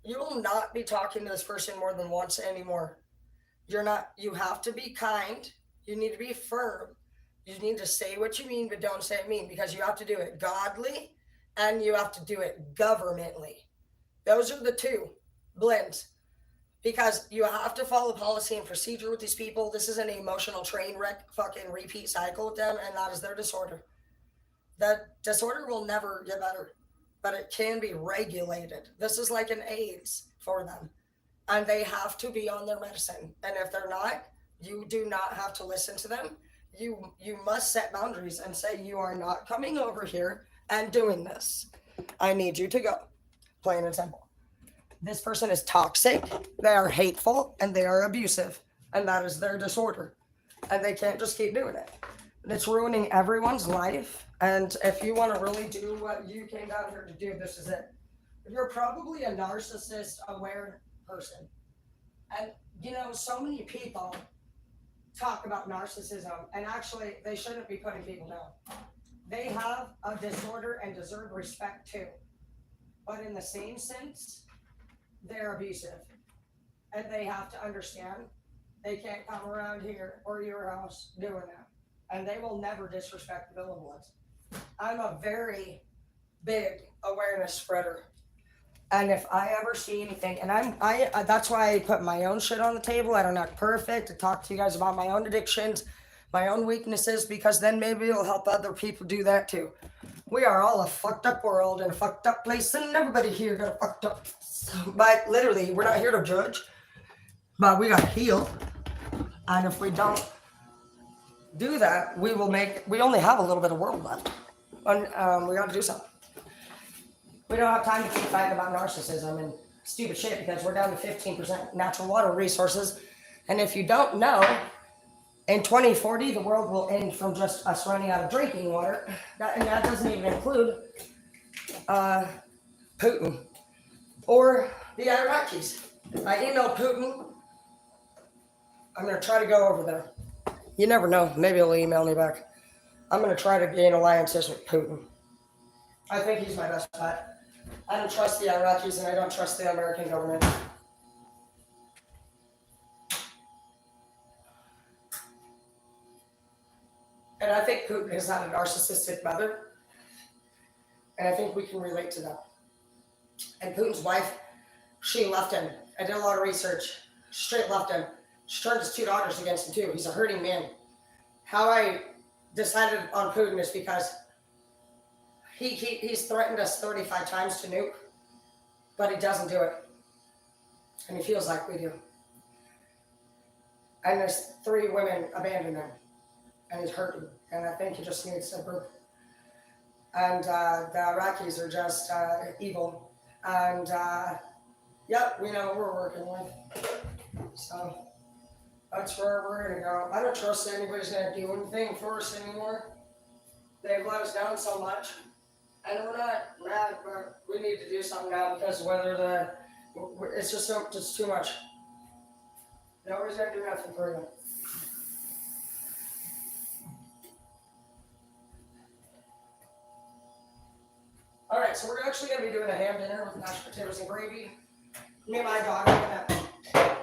You will not be talking to this person more than once anymore. You have to be kind. You need to be firm. You need to say what you mean, but don't say it mean, because you have to do it godly and you have to do it governmentally. Those are the two blends, because you have to follow policy and procedure with these people. This is an emotional train wreck, fucking repeat cycle with them, and that is their disorder. That disorder will never get better, but it can be regulated. This is like an AIDS for them, and they have to be on their medicine. And if they're not, you do not have to listen to them. You must set boundaries and say, you are not coming over here and doing this. I need you to go. Plain and simple. This person is toxic, they are hateful, and they are abusive. And that is their disorder. And they can't just keep doing it. It's ruining everyone's life. And if you want to really do what you came down here to do, this is it. You're probably a narcissist aware person. And so many people talk about narcissism, and actually they shouldn't be putting people down. They have a disorder and deserve respect too. But in the same sense, they're abusive. And they have to understand they can't come around here or your house doing that. And they will never disrespect the billboards. I'm a very big awareness spreader. And if I ever see anything, and I that's why I put my own shit on the table. I don't act perfect. To talk to you guys about my own addictions, my own weaknesses, because then maybe it'll help other people do that too. We are all a fucked up world and a fucked up place, and everybody here got a fucked up. But literally, we're not here to judge, but we got to heal. And if we don't do that, we only have a little bit of world left. And we got to do something. We don't have time to keep fighting about narcissism and stupid shit, because we're down to 15% natural water resources. And if you don't know, in 2040, the world will end from just us running out of drinking water. And that doesn't even include Putin or the Iraqis. I emailed Putin. I'm going to try to go over there. You never know. Maybe he'll email me back. I'm going to try to gain alliances with Putin. I think he's my best bet. I don't trust the Iraqis, and I don't trust the American government. And I think Putin has had a narcissistic mother, and I think we can relate to that. And Putin's wife, she left him. I did a lot of research. Straight left him. She turned his two daughters against him too. He's a hurting man. How I decided on Putin is because he's threatened us 35 times to nuke, but he doesn't do it. And he feels like we do. And there's 3 women abandoned him, and he's hurting. And I think he just needs a group. And the Iraqis are just evil. And yep, we know what we're working with. So that's where we're gonna go. I don't trust anybody's gonna do anything for us anymore. They've let us down so much. And we're not mad, but we need to do something now, because it's just too much. Nobody's gonna do nothing for them. All right, so we're actually gonna be doing a ham dinner with mashed potatoes and gravy. Me and my daughter are gonna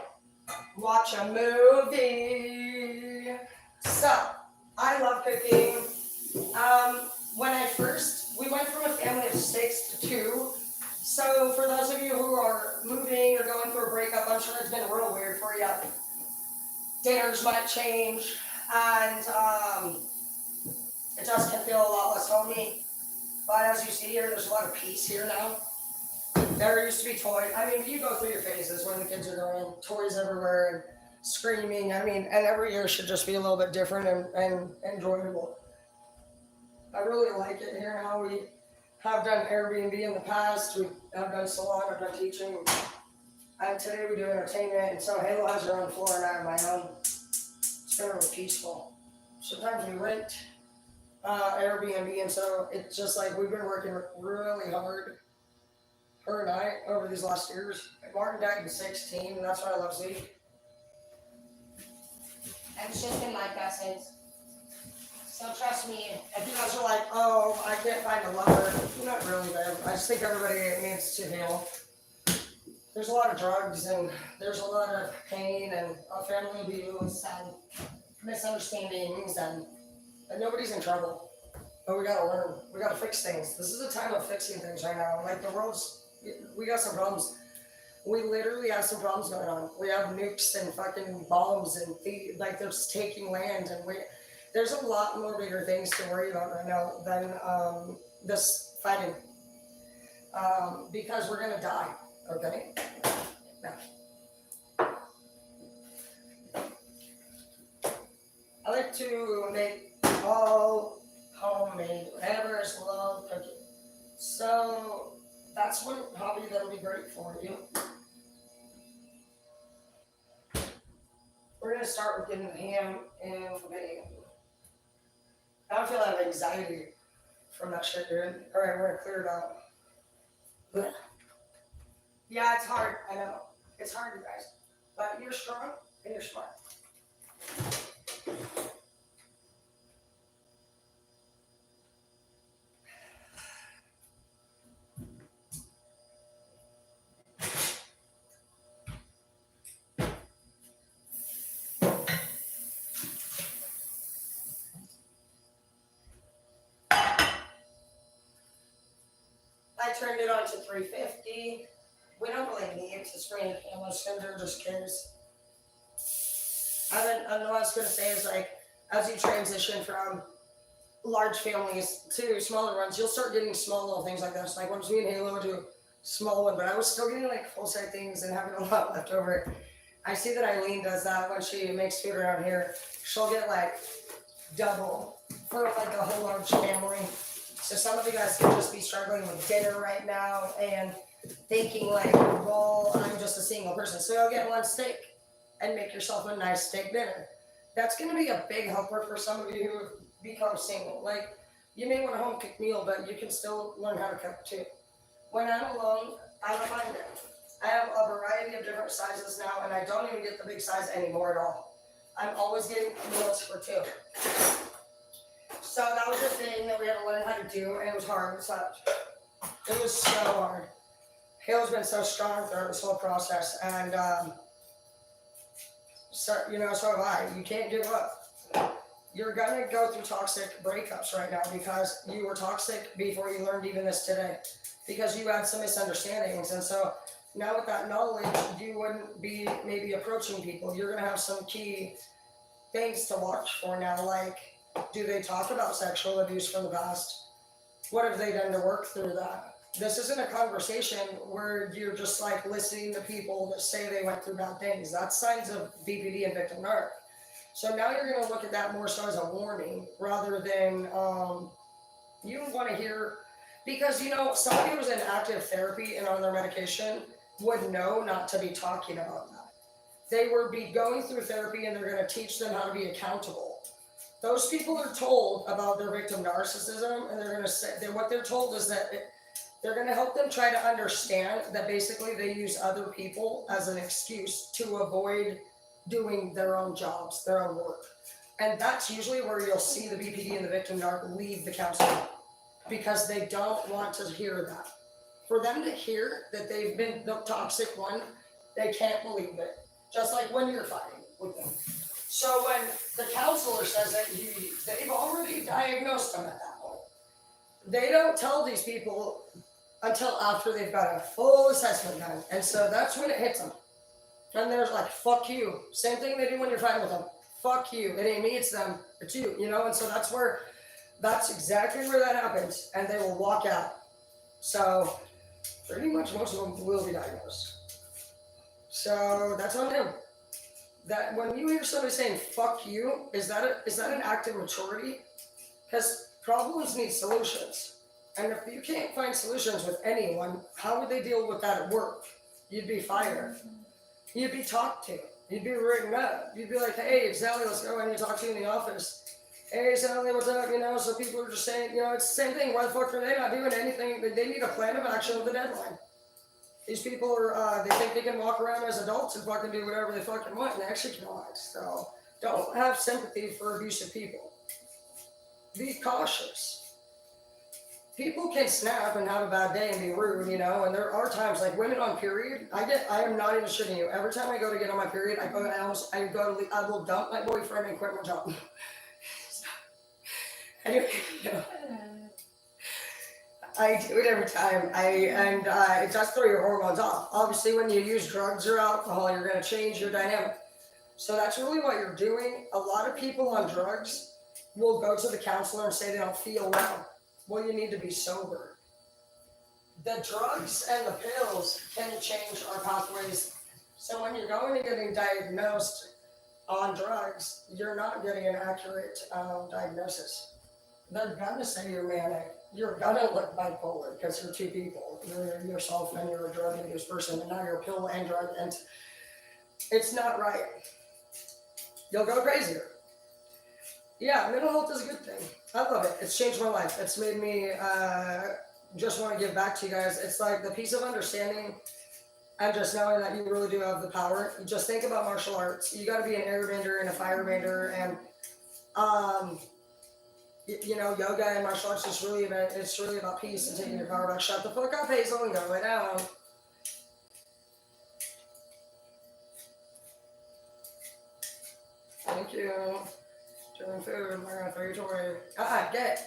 watch a movie. So I love cooking. We went from a family of 6 to 2. So for those of you who are moving or going through a breakup, I'm sure it's been real weird for you. Dinners might change, and it just can feel a lot less homey. But as you see here, there's a lot of peace here now. There used to be toys. I mean, you go through your phases when the kids are going, toys everywhere and screaming. I mean, and every year should just be a little bit different and enjoyable. I really like it here now. We have done Airbnb in the past. We have done salon, I've done teaching. And today we do entertainment. And so Halo has her own floor and I have my own. It's been really peaceful. Sometimes we rent Airbnb, and so it's just like we've been working really hard, her and I, over these last years. Martin died in 16, and that's why I love Zeke. And it's just been like that since. So trust me, if you guys are like, oh, I can't find a lover, not really, babe. I just think everybody needs to heal. there's a lot of drugs and there's a lot of pain and family abuse and misunderstandings and nobody's in trouble. But we gotta learn. We gotta fix things. This is a time of fixing things right now. Like the world's, we got some problems. We literally have some problems going on. We have nukes and fucking bombs and like they're just taking land and there's a lot more bigger things to worry about right now than this fighting. Because we're gonna die. Okay. Now, I like to make all homemade, whatever is love cooking. So that's one hobby that'll be great for you. We're gonna start with getting the ham and the bacon. I don't feel I have anxiety from that shit, dude. All right, we're gonna clear it out. Yeah, it's hard. I know. It's hard, you guys. But you're strong and you're smart. I turned it on to 350. We don't really need to spray a camo cinder just because. I know what I was going to say is like, as you transition from large families to smaller ones, you'll start getting small little things like this. Like once me and Halo do a small one, but I was still getting like full size things and having a lot left over. I see that Eileen does that when she makes food around here. She'll get like double for like a whole large family. So some of you guys can just be struggling with dinner right now and thinking like, well, I'm just a single person. So you'll get one steak and make yourself a nice steak dinner. That's going to be a big helper for some of you who become single. Like, you may want a home cooked meal, but you can still learn how to cook too. When I'm alone, I don't mind it. I have a variety of different sizes now, and I don't even get the big size anymore at all. I'm always getting meals for two. So that was the thing that we had to learn how to do, and it was hard. It was so hard. Hale's been so strong throughout this whole process, and so have I. You can't give up. You're gonna go through toxic breakups right now because you were toxic before you learned even this today, because you had some misunderstandings, and so now with that knowledge, you wouldn't be maybe approaching people. You're gonna have some key things to watch for now, like, do they talk about sexual abuse from the past? What have they done to work through that? This isn't a conversation where you're just like listening to people that say they went through bad things. That's signs of BPD and victim narc. So now you're going to look at that more so as a warning rather than you want to hear, because somebody who's in active therapy and on their medication would know not to be talking about that. They would be going through therapy and they're going to teach them how to be accountable. Those people are told about their victim narcissism, and they're going to say that what they're told is that they're going to help them try to understand that basically they use other people as an excuse to avoid doing their own jobs, their own work. And that's usually where you'll see the BPD and the victim narc leave the counseling, because they don't want to hear that. For them to hear that they've been the toxic one, they can't believe it. Just like when you're fighting with them. So when the counselor says that they've already diagnosed them at that point, they don't tell these people until after they've got a full assessment done. And so that's when it hits them. And they're like, fuck you. Same thing they do when you're fighting with them. Fuck you. It ain't me, it's them. It's you, And so that's exactly where that happens. And they will walk out. So pretty much most of them will be diagnosed. So that's on them. That when you hear somebody saying "fuck you," is that an act of maturity? Because problems need solutions, and if you can't find solutions with anyone, how would they deal with that at work? You'd be fired. You'd be talked to. You'd be written up. You'd be like, "Hey, Sally, let's go and talk to you in the office." Hey, Sally, what's up? So people are just saying, it's the same thing. Why the fuck are they not doing anything? They need a plan of action with a deadline. These people are, they think they can walk around as adults and fucking do whatever they fucking want, and they actually cannot. So don't have sympathy for abusive people. Be cautious. People can snap and have a bad day and be rude, you know, and there are times like women on period. I am not even shitting you. Every time I go to get on my period, I will dump my boyfriend and quit my job. Anyway, you know, I do it every time. It does throw your hormones off. Obviously, when you use drugs or alcohol, you're going to change your dynamic. So that's really what you're doing. A lot of people on drugs will go to the counselor and say they don't feel well. Well, you need to be sober. The drugs and the pills can change our pathways. So when you're going and getting diagnosed on drugs, you're not getting an accurate diagnosis. They're gonna say you're manic. You're gonna look bipolar because you're two people. You're yourself and you're a drug-induced person, and now you're a pill and drug, and it's not right. You'll go crazier. Yeah, mental health is a good thing. I love it. It's changed my life. It's made me just want to give back to you guys. It's like the piece of understanding and just knowing that you really do have the power. Just think about martial arts. You got to be an airbender and a firebender, and you know, yoga and martial arts is really about, it's really about peace and taking your power back. Shut the fuck up, Hazel, and go lay down. Thank you. Doing food. I'm gonna throw your toy. Get it.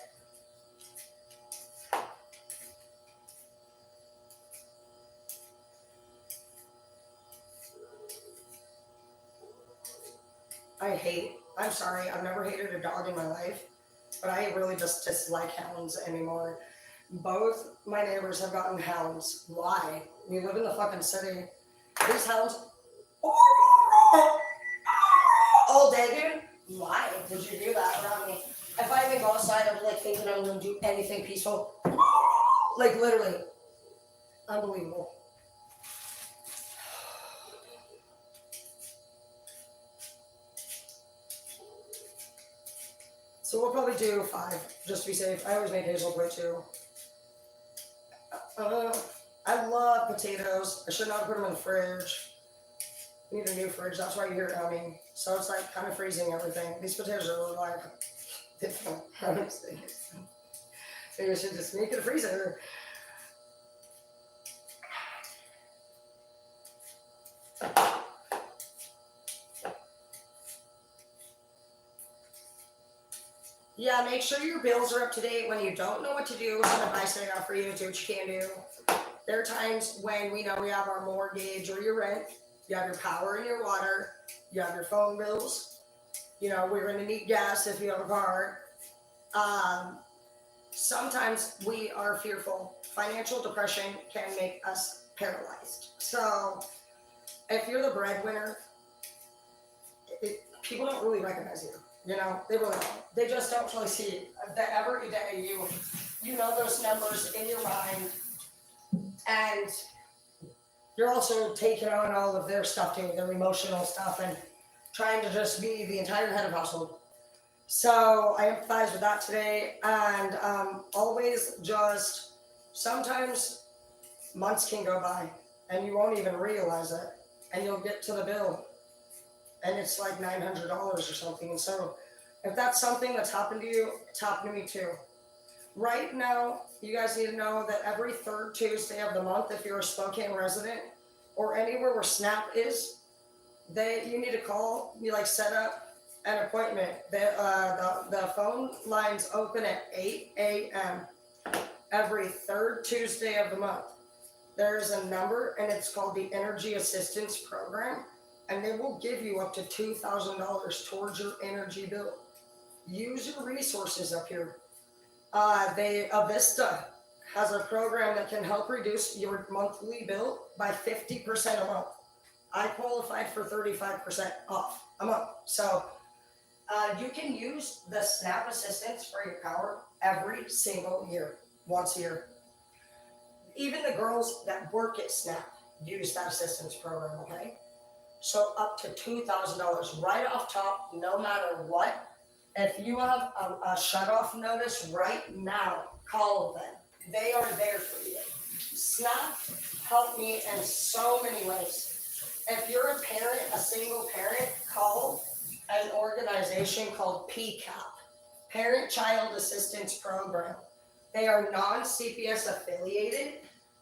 I'm sorry, I've never hated a dog in my life, but I really just dislike hounds anymore. Both my neighbors have gotten hounds. Why? We live in the fucking city. These hounds all day, dude. Why would you do that around me? If I even go outside, I'm like thinking I'm gonna do anything peaceful. Like literally. Unbelievable. So we'll probably do 5, just to be safe. I always make Hazel play 2. I love potatoes. I should not put them in the fridge. I need a new fridge. That's why you hear it humming. So it's like kind of freezing everything. These potatoes are really like different. Honestly. Maybe I should just make it a freezer. Yeah, make sure your bills are up to date. When you don't know what to do, some advice I got for you to do what you can do. There are times when we know we have our mortgage or your rent, you have your power and your water, you have your phone bills. You know, we're going to need gas if you have a car. Sometimes we are fearful. Financial depression can make us paralyzed. So if you're the breadwinner, people don't really recognize you. You know, they really don't. They just don't really see that every day you know those numbers in your mind, and you're also taking on all of their stuff too, their emotional stuff, and trying to just be the entire head of household. So I empathize with that today, and always just sometimes months can go by and you won't even realize it, and you'll get to the bill and it's like $900 or something. And so if that's something that's happened to you, it's happened to me too. Right now, you guys need to know that every third Tuesday of the month, if you're a Spokane resident or anywhere where SNAP is, you need to call, you like set up an appointment. The phone lines open at 8 a.m. every third Tuesday of the month. There's a number and it's called the Energy Assistance Program, and they will give you up to $2,000 towards your energy bill. Use your resources up here. Avista has a program that can help reduce your monthly bill by 50% a month. I qualified for 35% off a month. So you can use the SNAP assistance for your power every single year, once a year. Even the girls that work at SNAP use that assistance program, okay? So up to $2,000 right off top, no matter what. If you have a shut-off notice right now, call them. They are there for you. SNAP helped me in so many ways. If you're a parent, a single parent, call an organization called PCAP, Parent Child Assistance Program. They are non-CPS affiliated,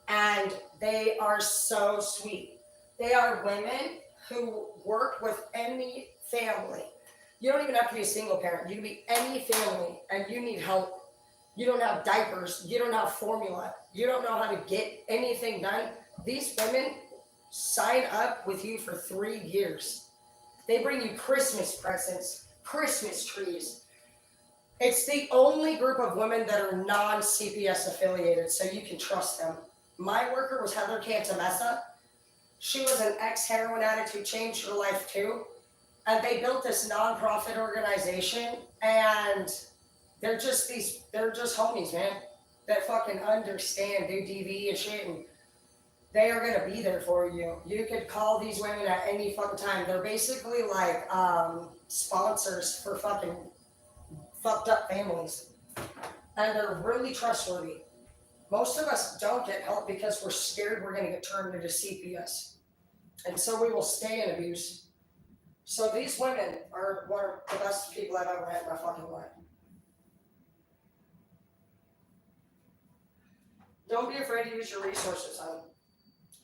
and they are so sweet. They are women who work with any family. You don't even have to be a single parent. You can be any family, and you need help. You don't have diapers. You don't have formula. You don't know how to get anything done. These women sign up with you for 3 years. They bring you Christmas presents, Christmas trees. It's the only group of women that are non-CPS affiliated, so you can trust them. My worker was Heather Cantamessa. She was an ex-heroin addict who changed her life too. And they built this nonprofit organization, and they're just homies, man, that fucking understand, do DV and shit, and they are gonna be there for you. You could call these women at any fucking time. They're basically like sponsors for fucking fucked up families, and they're really trustworthy. Most of us don't get help because we're scared we're gonna get turned into CPS, and so we will stay in abuse. So these women are one of the best people I've ever had in my fucking life. Don't be afraid to use your resources, honey.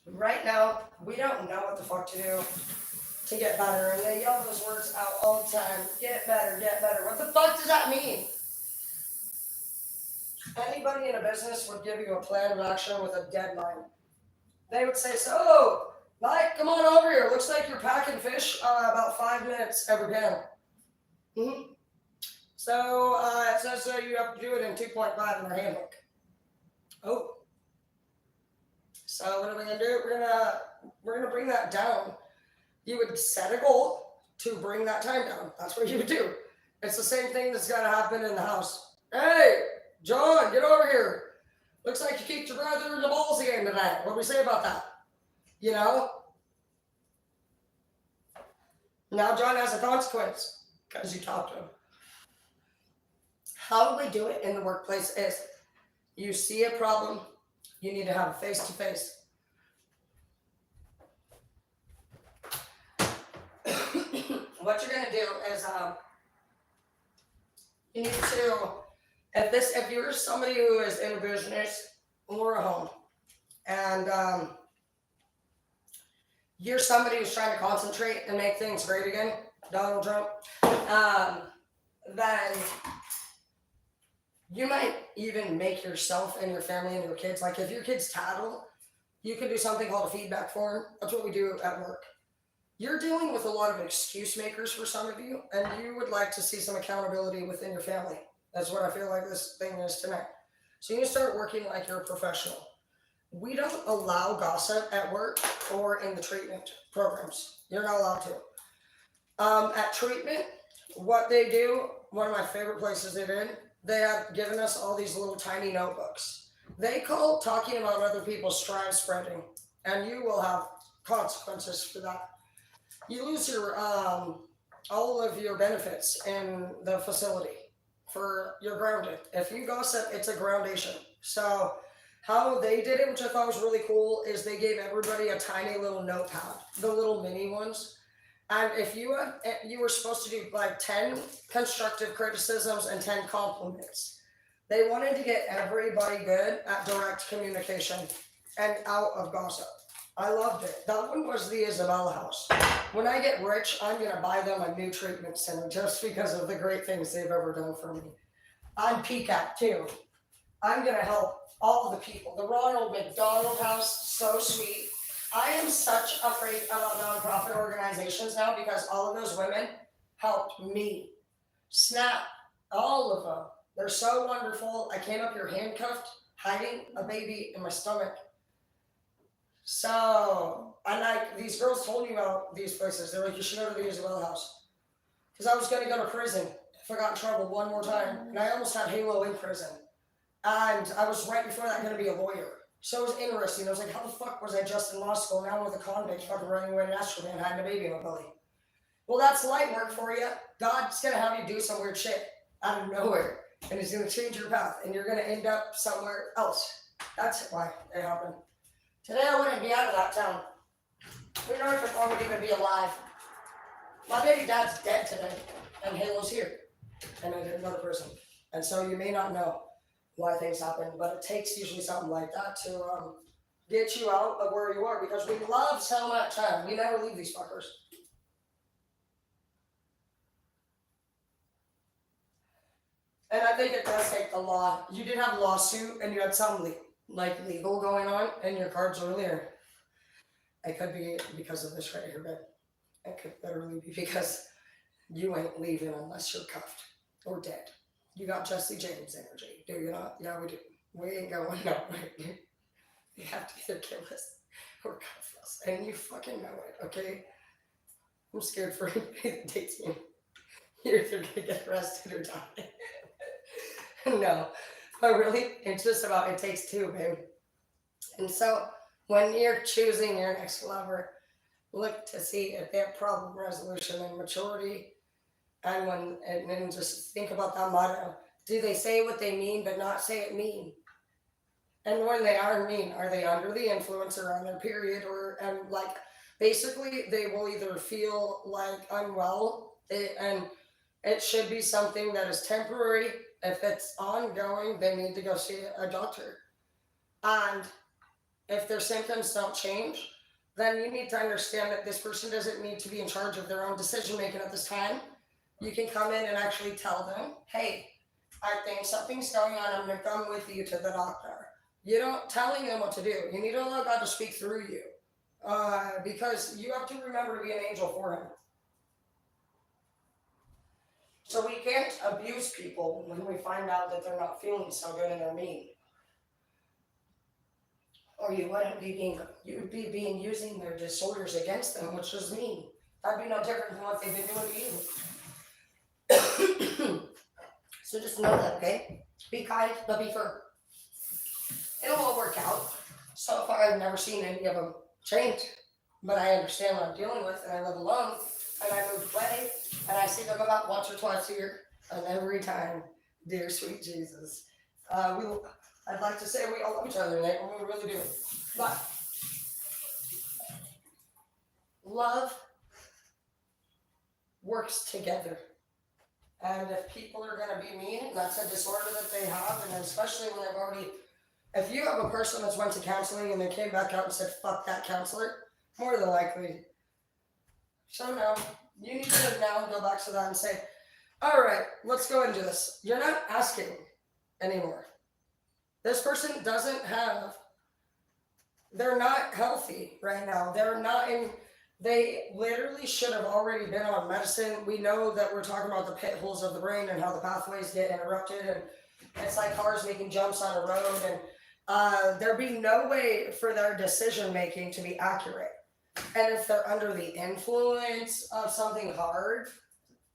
Right now, we don't know what the fuck to do to get better, and they yell those words out all the time. Get better, get better. What the fuck does that mean? Anybody in a business would give you a plan of action with a deadline. They would say, so, Mike, come on over here. Looks like you're packing fish about 5 minutes every pan. Mm-hmm. So it says you have to do it in 2.5 in our handbook. Oh. So what are we gonna do? We're gonna bring that down. You would set a goal to bring that time down. That's what you would do. It's the same thing that's gotta happen in the house. Hey, John, get over here. Looks like you kicked your brother in the balls again tonight. What do we say about that? You know? Now John has a consequence because you talked to him. How we do it in the workplace is you see a problem, you need to have a face-to-face. What you're gonna do is you need to, if you're somebody who is in a business or a home, and you're somebody who's trying to concentrate and make things great again, Donald Trump, then you might even make yourself and your family and your kids, like if your kids tattle, you can do something called a feedback form. That's what we do at work. You're dealing with a lot of excuse makers for some of you, and you would like to see some accountability within your family. That's what I feel like this thing is tonight. So you need to start working like you're a professional. We don't allow gossip at work or in the treatment programs. You're not allowed to. At treatment, what they do, one of my favorite places they did, they have given us all these little tiny notebooks. They call talking about other people's strive spreading, and you will have consequences for that. You lose your all of your benefits in the facility for your grounded. If you gossip, it's a groundation. So how they did it, which I thought was really cool, is they gave everybody a tiny little notepad, the little mini ones. And if you were supposed to do like 10 constructive criticisms and 10 compliments. They wanted to get everybody good at direct communication and out of gossip. I loved it. That one was the Isabella House. When I get rich, I'm going to buy them a new treatment center just because of the great things they've ever done for me. I'm PCAP too. I'm going to help all the people. The Ronald McDonald House, so sweet. I am such afraid about nonprofit organizations now because all of those women helped me. SNAP, all of them. They're so wonderful. I came up here handcuffed, hiding a baby in my stomach. So, and like these girls told me about these places. They're like, you should go to the Isabella House. Because I was going to go to prison if I got in trouble one more time. And I almost had Halo in prison. And I was right before that going to be a lawyer. So it was interesting. I was like, how the fuck was I just in law school? Now I'm with a convict fucking running away to Astro and hiding a baby in my belly. Well, that's light work for you. God's going to have you do some weird shit out of nowhere. And he's going to change your path. And you're going to end up somewhere else. That's why it happened. Today I wouldn't be out of that town. Who knows if I would even be alive. My baby dad's dead today. And Halo's here. And I didn't go to prison. And so you may not know why things happen. But it takes usually something like that to get you out of where you are, because we love so much time. We never leave these fuckers. And I think it does take the law. You did have a lawsuit and you had some legal going on in your cards earlier. It could be because of this right here, but it could literally be because you ain't leaving unless you're cuffed or dead. You got Jesse James energy, do you not? Yeah, we do. We ain't going nowhere. You have to either kill us or cuff us, and you fucking know it, okay? I'm scared for anybody that dates me. You're either gonna get arrested or die. No, but really, it's just about, it takes two, babe. And so, when you're choosing your next lover, look to see if they have problem resolution and maturity, and then just think about that motto. Do they say what they mean but not say it mean? And when they are mean, are they under the influence or on their period, or and like basically they will either feel like unwell, and it should be something that is temporary. If it's ongoing, they need to go see a doctor. And if their symptoms don't change, then you need to understand that this person doesn't need to be in charge of their own decision making at this time. You can come in and actually tell them, hey, I think something's going on. I'm going to come with you to the doctor. You don't telling them what to do. You need to allow God to speak through you, because you have to remember to be an angel for him. So we can't abuse people when we find out that they're not feeling so good and they're mean. Or you wouldn't be using their disorders against them, which is mean. That'd be no different than what they've been doing to you. So just know that, okay? Be kind, but be firm. It'll all work out. So far, I've never seen any of them change, but I understand what I'm dealing with, and I live alone, and I move away, and I see them about once or twice a year, and every time, dear sweet Jesus. I'd like to say we all love each other, and we really do. But love works together. And if people are going to be mean, that's a disorder that they have, and especially when they've already... If you have a person that's went to counseling and they came back out and said, fuck that counselor, more than likely. So no, you need to now go back to that and say, all right, let's go into this. You're not asking anymore. This person doesn't have, they're not healthy right now. They literally should have already been on medicine. We know that we're talking about the pit holes of the brain and how the pathways get interrupted, and it's like cars making jumps on a road, and there'd be no way for their decision making to be accurate. And if they're under the influence of something hard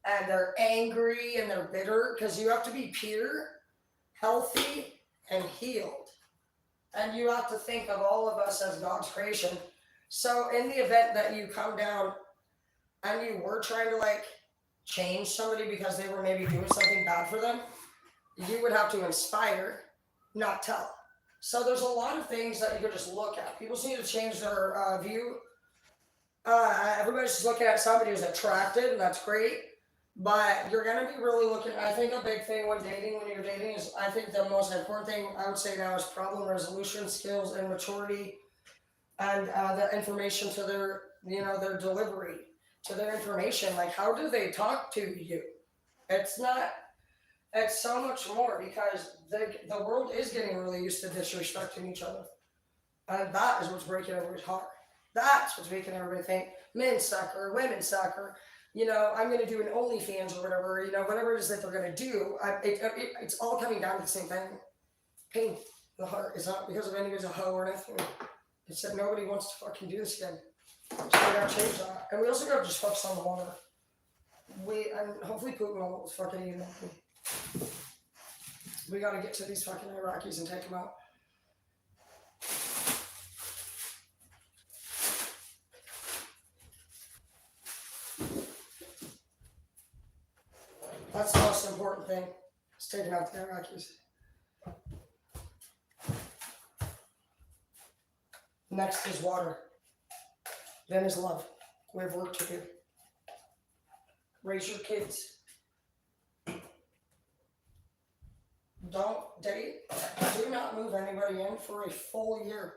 and they're angry and they're bitter, because you have to be pure, healthy, and healed. And you have to think of all of us as God's creation. So in the event that you come down and you were trying to change somebody because they were maybe doing something bad for them, you would have to inspire, not tell. So there's a lot of things that you could just look at. People just need to change their view. Everybody's just looking at somebody who's attractive, and that's great. But you're going to be really looking, I think a big thing when you're dating is, I think the most important thing I would say now is problem resolution skills and maturity, and the information to their delivery, to their information. Like, how do they talk to you? It's so much more, because the world is getting really used to disrespecting each other. And that is what's breaking everybody's heart. That's what's making everybody think men suck or women suck, or I'm going to do an OnlyFans or whatever, whatever it is that they're going to do. It's all coming down to the same thing. Pain in the heart. It's not because of anybody's a hoe or anything. It's that nobody wants to fucking do this again. So we gotta change that. And we also gotta just focus on the water. And hopefully Putin won't fucking eat them. We gotta get to these fucking Iraqis and take them out. That's the most important thing. Is taking out the Iraqis. Next is water. Then is love. We have work to do. Raise your kids. Don't date. Do not move anybody in for a full year.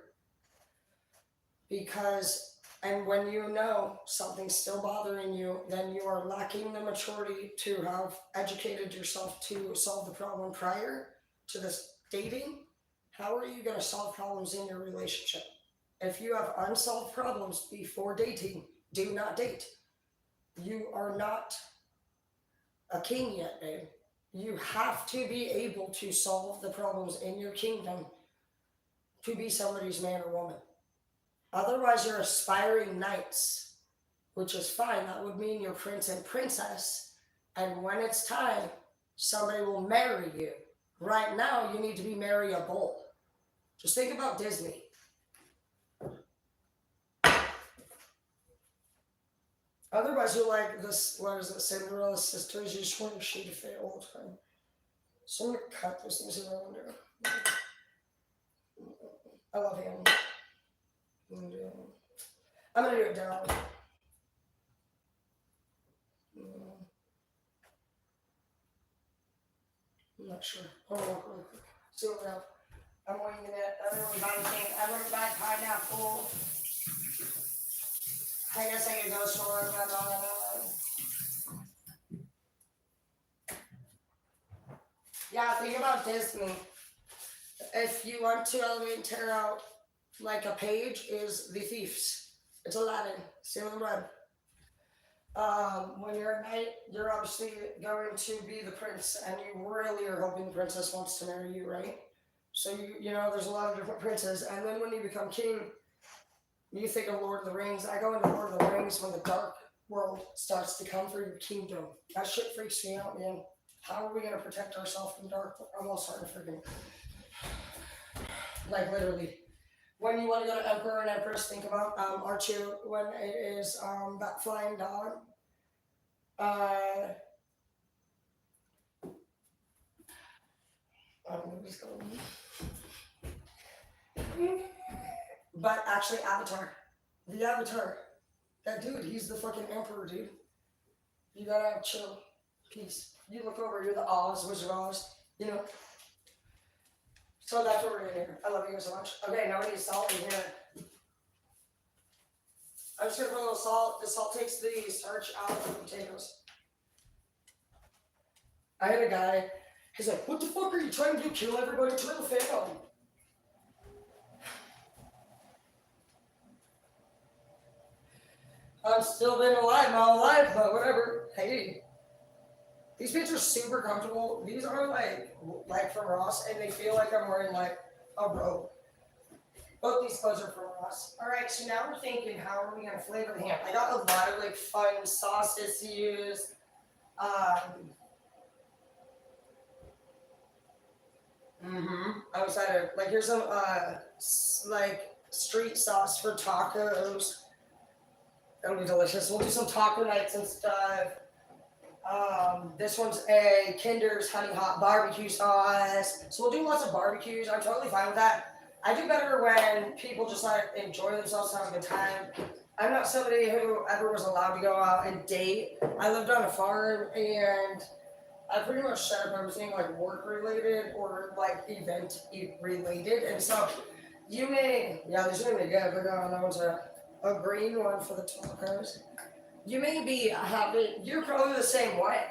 Because, and when you know something's still bothering you, then you are lacking the maturity to have educated yourself to solve the problem prior to this dating. How are you going to solve problems in your relationship? If you have unsolved problems before dating, do not date. You are not a king yet, babe. You have to be able to solve the problems in your kingdom to be somebody's man or woman. Otherwise, you're aspiring knights, which is fine. That would mean you're prince and princess. And when it's time, somebody will marry you. Right now, you need to be marryable. Just think about Disney. Otherwise, you're like this, what is it, Cinderella sisters? You just want your shade of fade all the time. So I'm going to cut those things around there. I love him. And, I'm going to do it down. I'm not sure. Hold on real quick. See what we have. I'm winging it. I don't really buy anything. I wouldn't buy pineapple. I guess I could go store, but yeah, think about Disney. If you want to elevate and tear out like a page, is The Thieves. It's Aladdin, Sailor Red. When you're a knight, you're obviously going to be the prince, and you really are hoping the princess wants to marry you, right? So you know, there's a lot of different princes, and then when you become king, you think of Lord of the Rings. I go into Lord of the Rings when the dark world starts to come for your kingdom. That shit freaks me out, man. How are we gonna protect ourselves from dark? I'm all starting to freaking, like, literally. When you want to go to Emperor and Empress, think about R2 when it is that flying dog. I don't know what it's called. But actually, Avatar. The Avatar. That dude, he's the fucking Emperor, dude. You gotta have chill. Peace. You look over, you're the Oz, Wizard of Oz. You know? So that's what we're doing here. I love you guys so much. Okay, now we need salt in here. I'm just gonna put a little salt. The salt takes the starch out of the potatoes. I had a guy, he's like, what the fuck are you trying to do? Kill everybody? Turn the fan on. I'm still been alive my whole life, but whatever. Hey. These pants are super comfortable. These are like from Ross, and they feel like I'm wearing like a robe. Both these clothes are from Ross. All right, so now we're thinking, how are we gonna flavor the ham? I got a lot of like fun sauces to use. I'm excited. Like here's some like street sauce for tacos. That'll be delicious. We'll do some taco nights and stuff. This one's a Kinder's Honey Hot Barbecue Sauce. So we'll do lots of barbecues. I'm totally fine with that. I do better when people just like enjoy themselves, have a good time. I'm not somebody who ever was allowed to go out and date. I lived on a farm and I pretty much set up everything like work related or like event related. And so you may, yeah, these are gonna be good. But that one's a green one for the tacos. You may be having, you're probably the same way.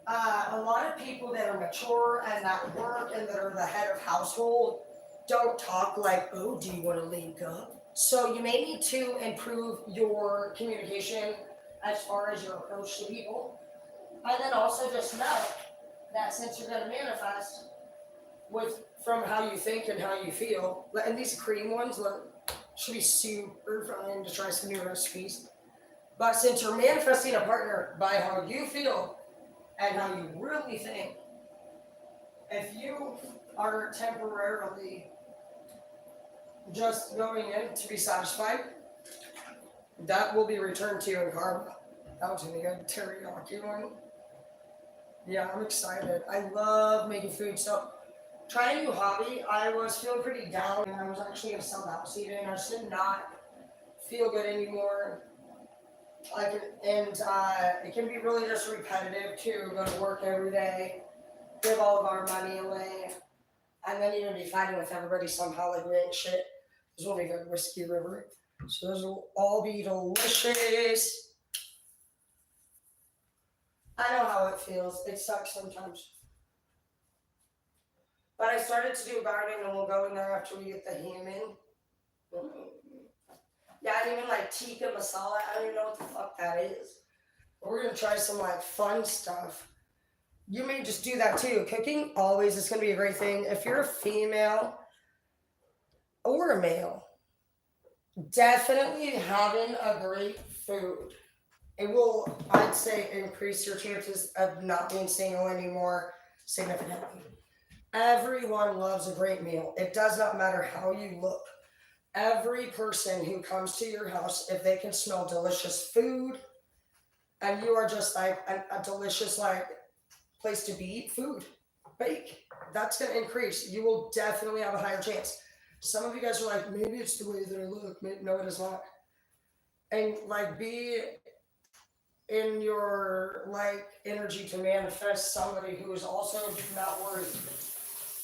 A lot of people that are mature and that work and that are the head of household don't talk like, oh, do you want to link up? So you may need to improve your communication as far as your approach to people. And then also just know that since you're going to manifest from how you think and how you feel, and these cream ones should be super fun to try some new recipes. But since you're manifesting a partner by how you feel and how you really think, if you are temporarily just going in to be satisfied, that will be returned to you in karma. That was gonna be a teriyaki one. Yeah, I'm excited. I love making food. So, trying a new hobby. I was feeling pretty down, and I was actually gonna sell the house even. I just did not feel good anymore. It can be really just repetitive to go to work every day, give all of our money away, And then you're gonna be fighting with everybody somehow like we ain't shit. This will be good whiskey river. So those will all be delicious. I know how it feels. It sucks sometimes. But I started to do gardening and we'll go in there after we get the ham in. Yeah, and even like tikka masala. I don't even know what the fuck that is. But we're gonna try some like fun stuff. You may just do that too. Cooking always is gonna be a great thing. If you're a female or a male, definitely having a great food. It will, I'd say, increase your chances of not being single anymore significantly. Everyone loves a great meal. It does not matter how you look. Every person who comes to your house, if they can smell delicious food and you are just like a delicious like place to be, food, bake, that's going to increase. You will definitely have a higher chance. Some of you guys are like, maybe it's the way that I look. No, it is not. And like, be in your like energy to manifest somebody who is also not worried.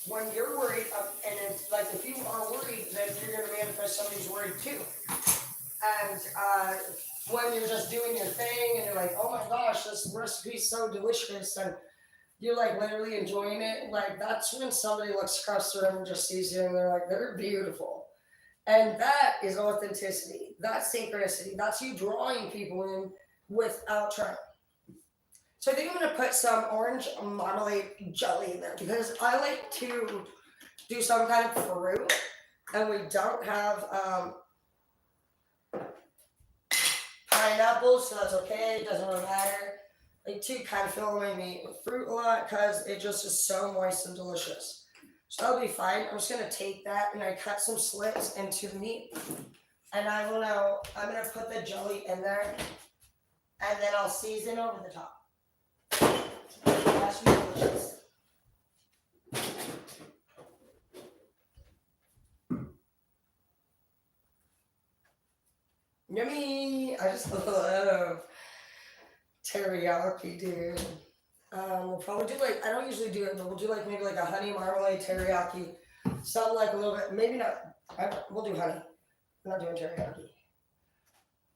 When you're worried, and it's like if you are worried, then you're going to manifest somebody who's worried too. And when you're just doing your thing and you're like, oh my gosh, this recipe's so delicious, and you're like literally enjoying it, like that's when somebody looks across the room and just sees you and they're like, they're beautiful. And that is authenticity. That's synchronicity. That's you drawing people in without trying. So I think I'm going to put some orange marmalade jelly in there because I like to do some kind of fruit and we don't have pineapples, so that's okay. It doesn't really matter. I like to kind of fill my meat with fruit a lot because it just is so moist and delicious. So that'll be fine. I'm just going to take that and I cut some slits into the meat. And I'm going to put the jelly in there and then I'll season over the top. That should be delicious. Yummy! I just love teriyaki, dude. We'll probably do like, I don't usually do it, but we'll do like maybe like a honey marmalade teriyaki. Something like a little bit, maybe not, we'll do honey. We're not doing teriyaki.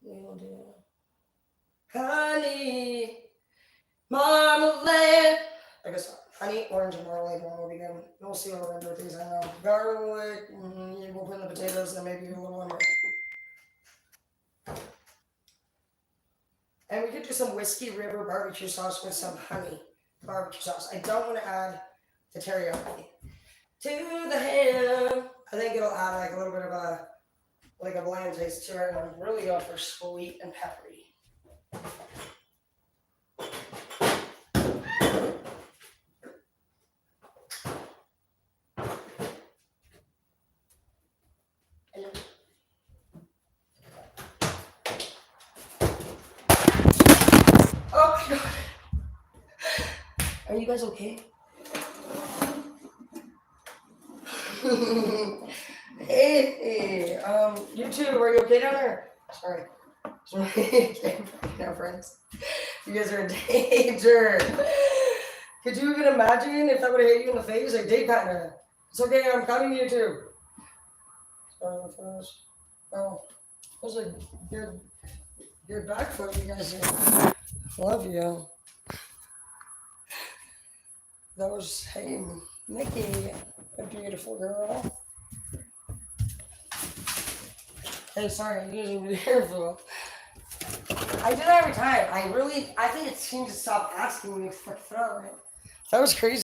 We will do honey marmalade. I guess honey, orange, and marmalade one will be good. We'll see what we're gonna do with these. I know. Garlic, we'll put in the potatoes and maybe a little onion. And we could do some whiskey river barbecue sauce with some honey barbecue sauce. I don't want to add the teriyaki to the ham. I think it'll add like a little bit of a bland taste to it, and I'm really going for sweet and peppery. Oh my god. Are you guys okay? Hey, you two, are you okay down there? Sorry. Now, friends. You guys are in danger. Could you even imagine if that would have hit you in the face? I did kind of. It's okay, I'm coming, you two. Oh, that was a good back foot, you guys did. Love you. That was, hey, Nikki, a beautiful girl. Hey, sorry, you guys are beautiful. I do that every time. I think it seems to stop asking me for throw it. That was crazy.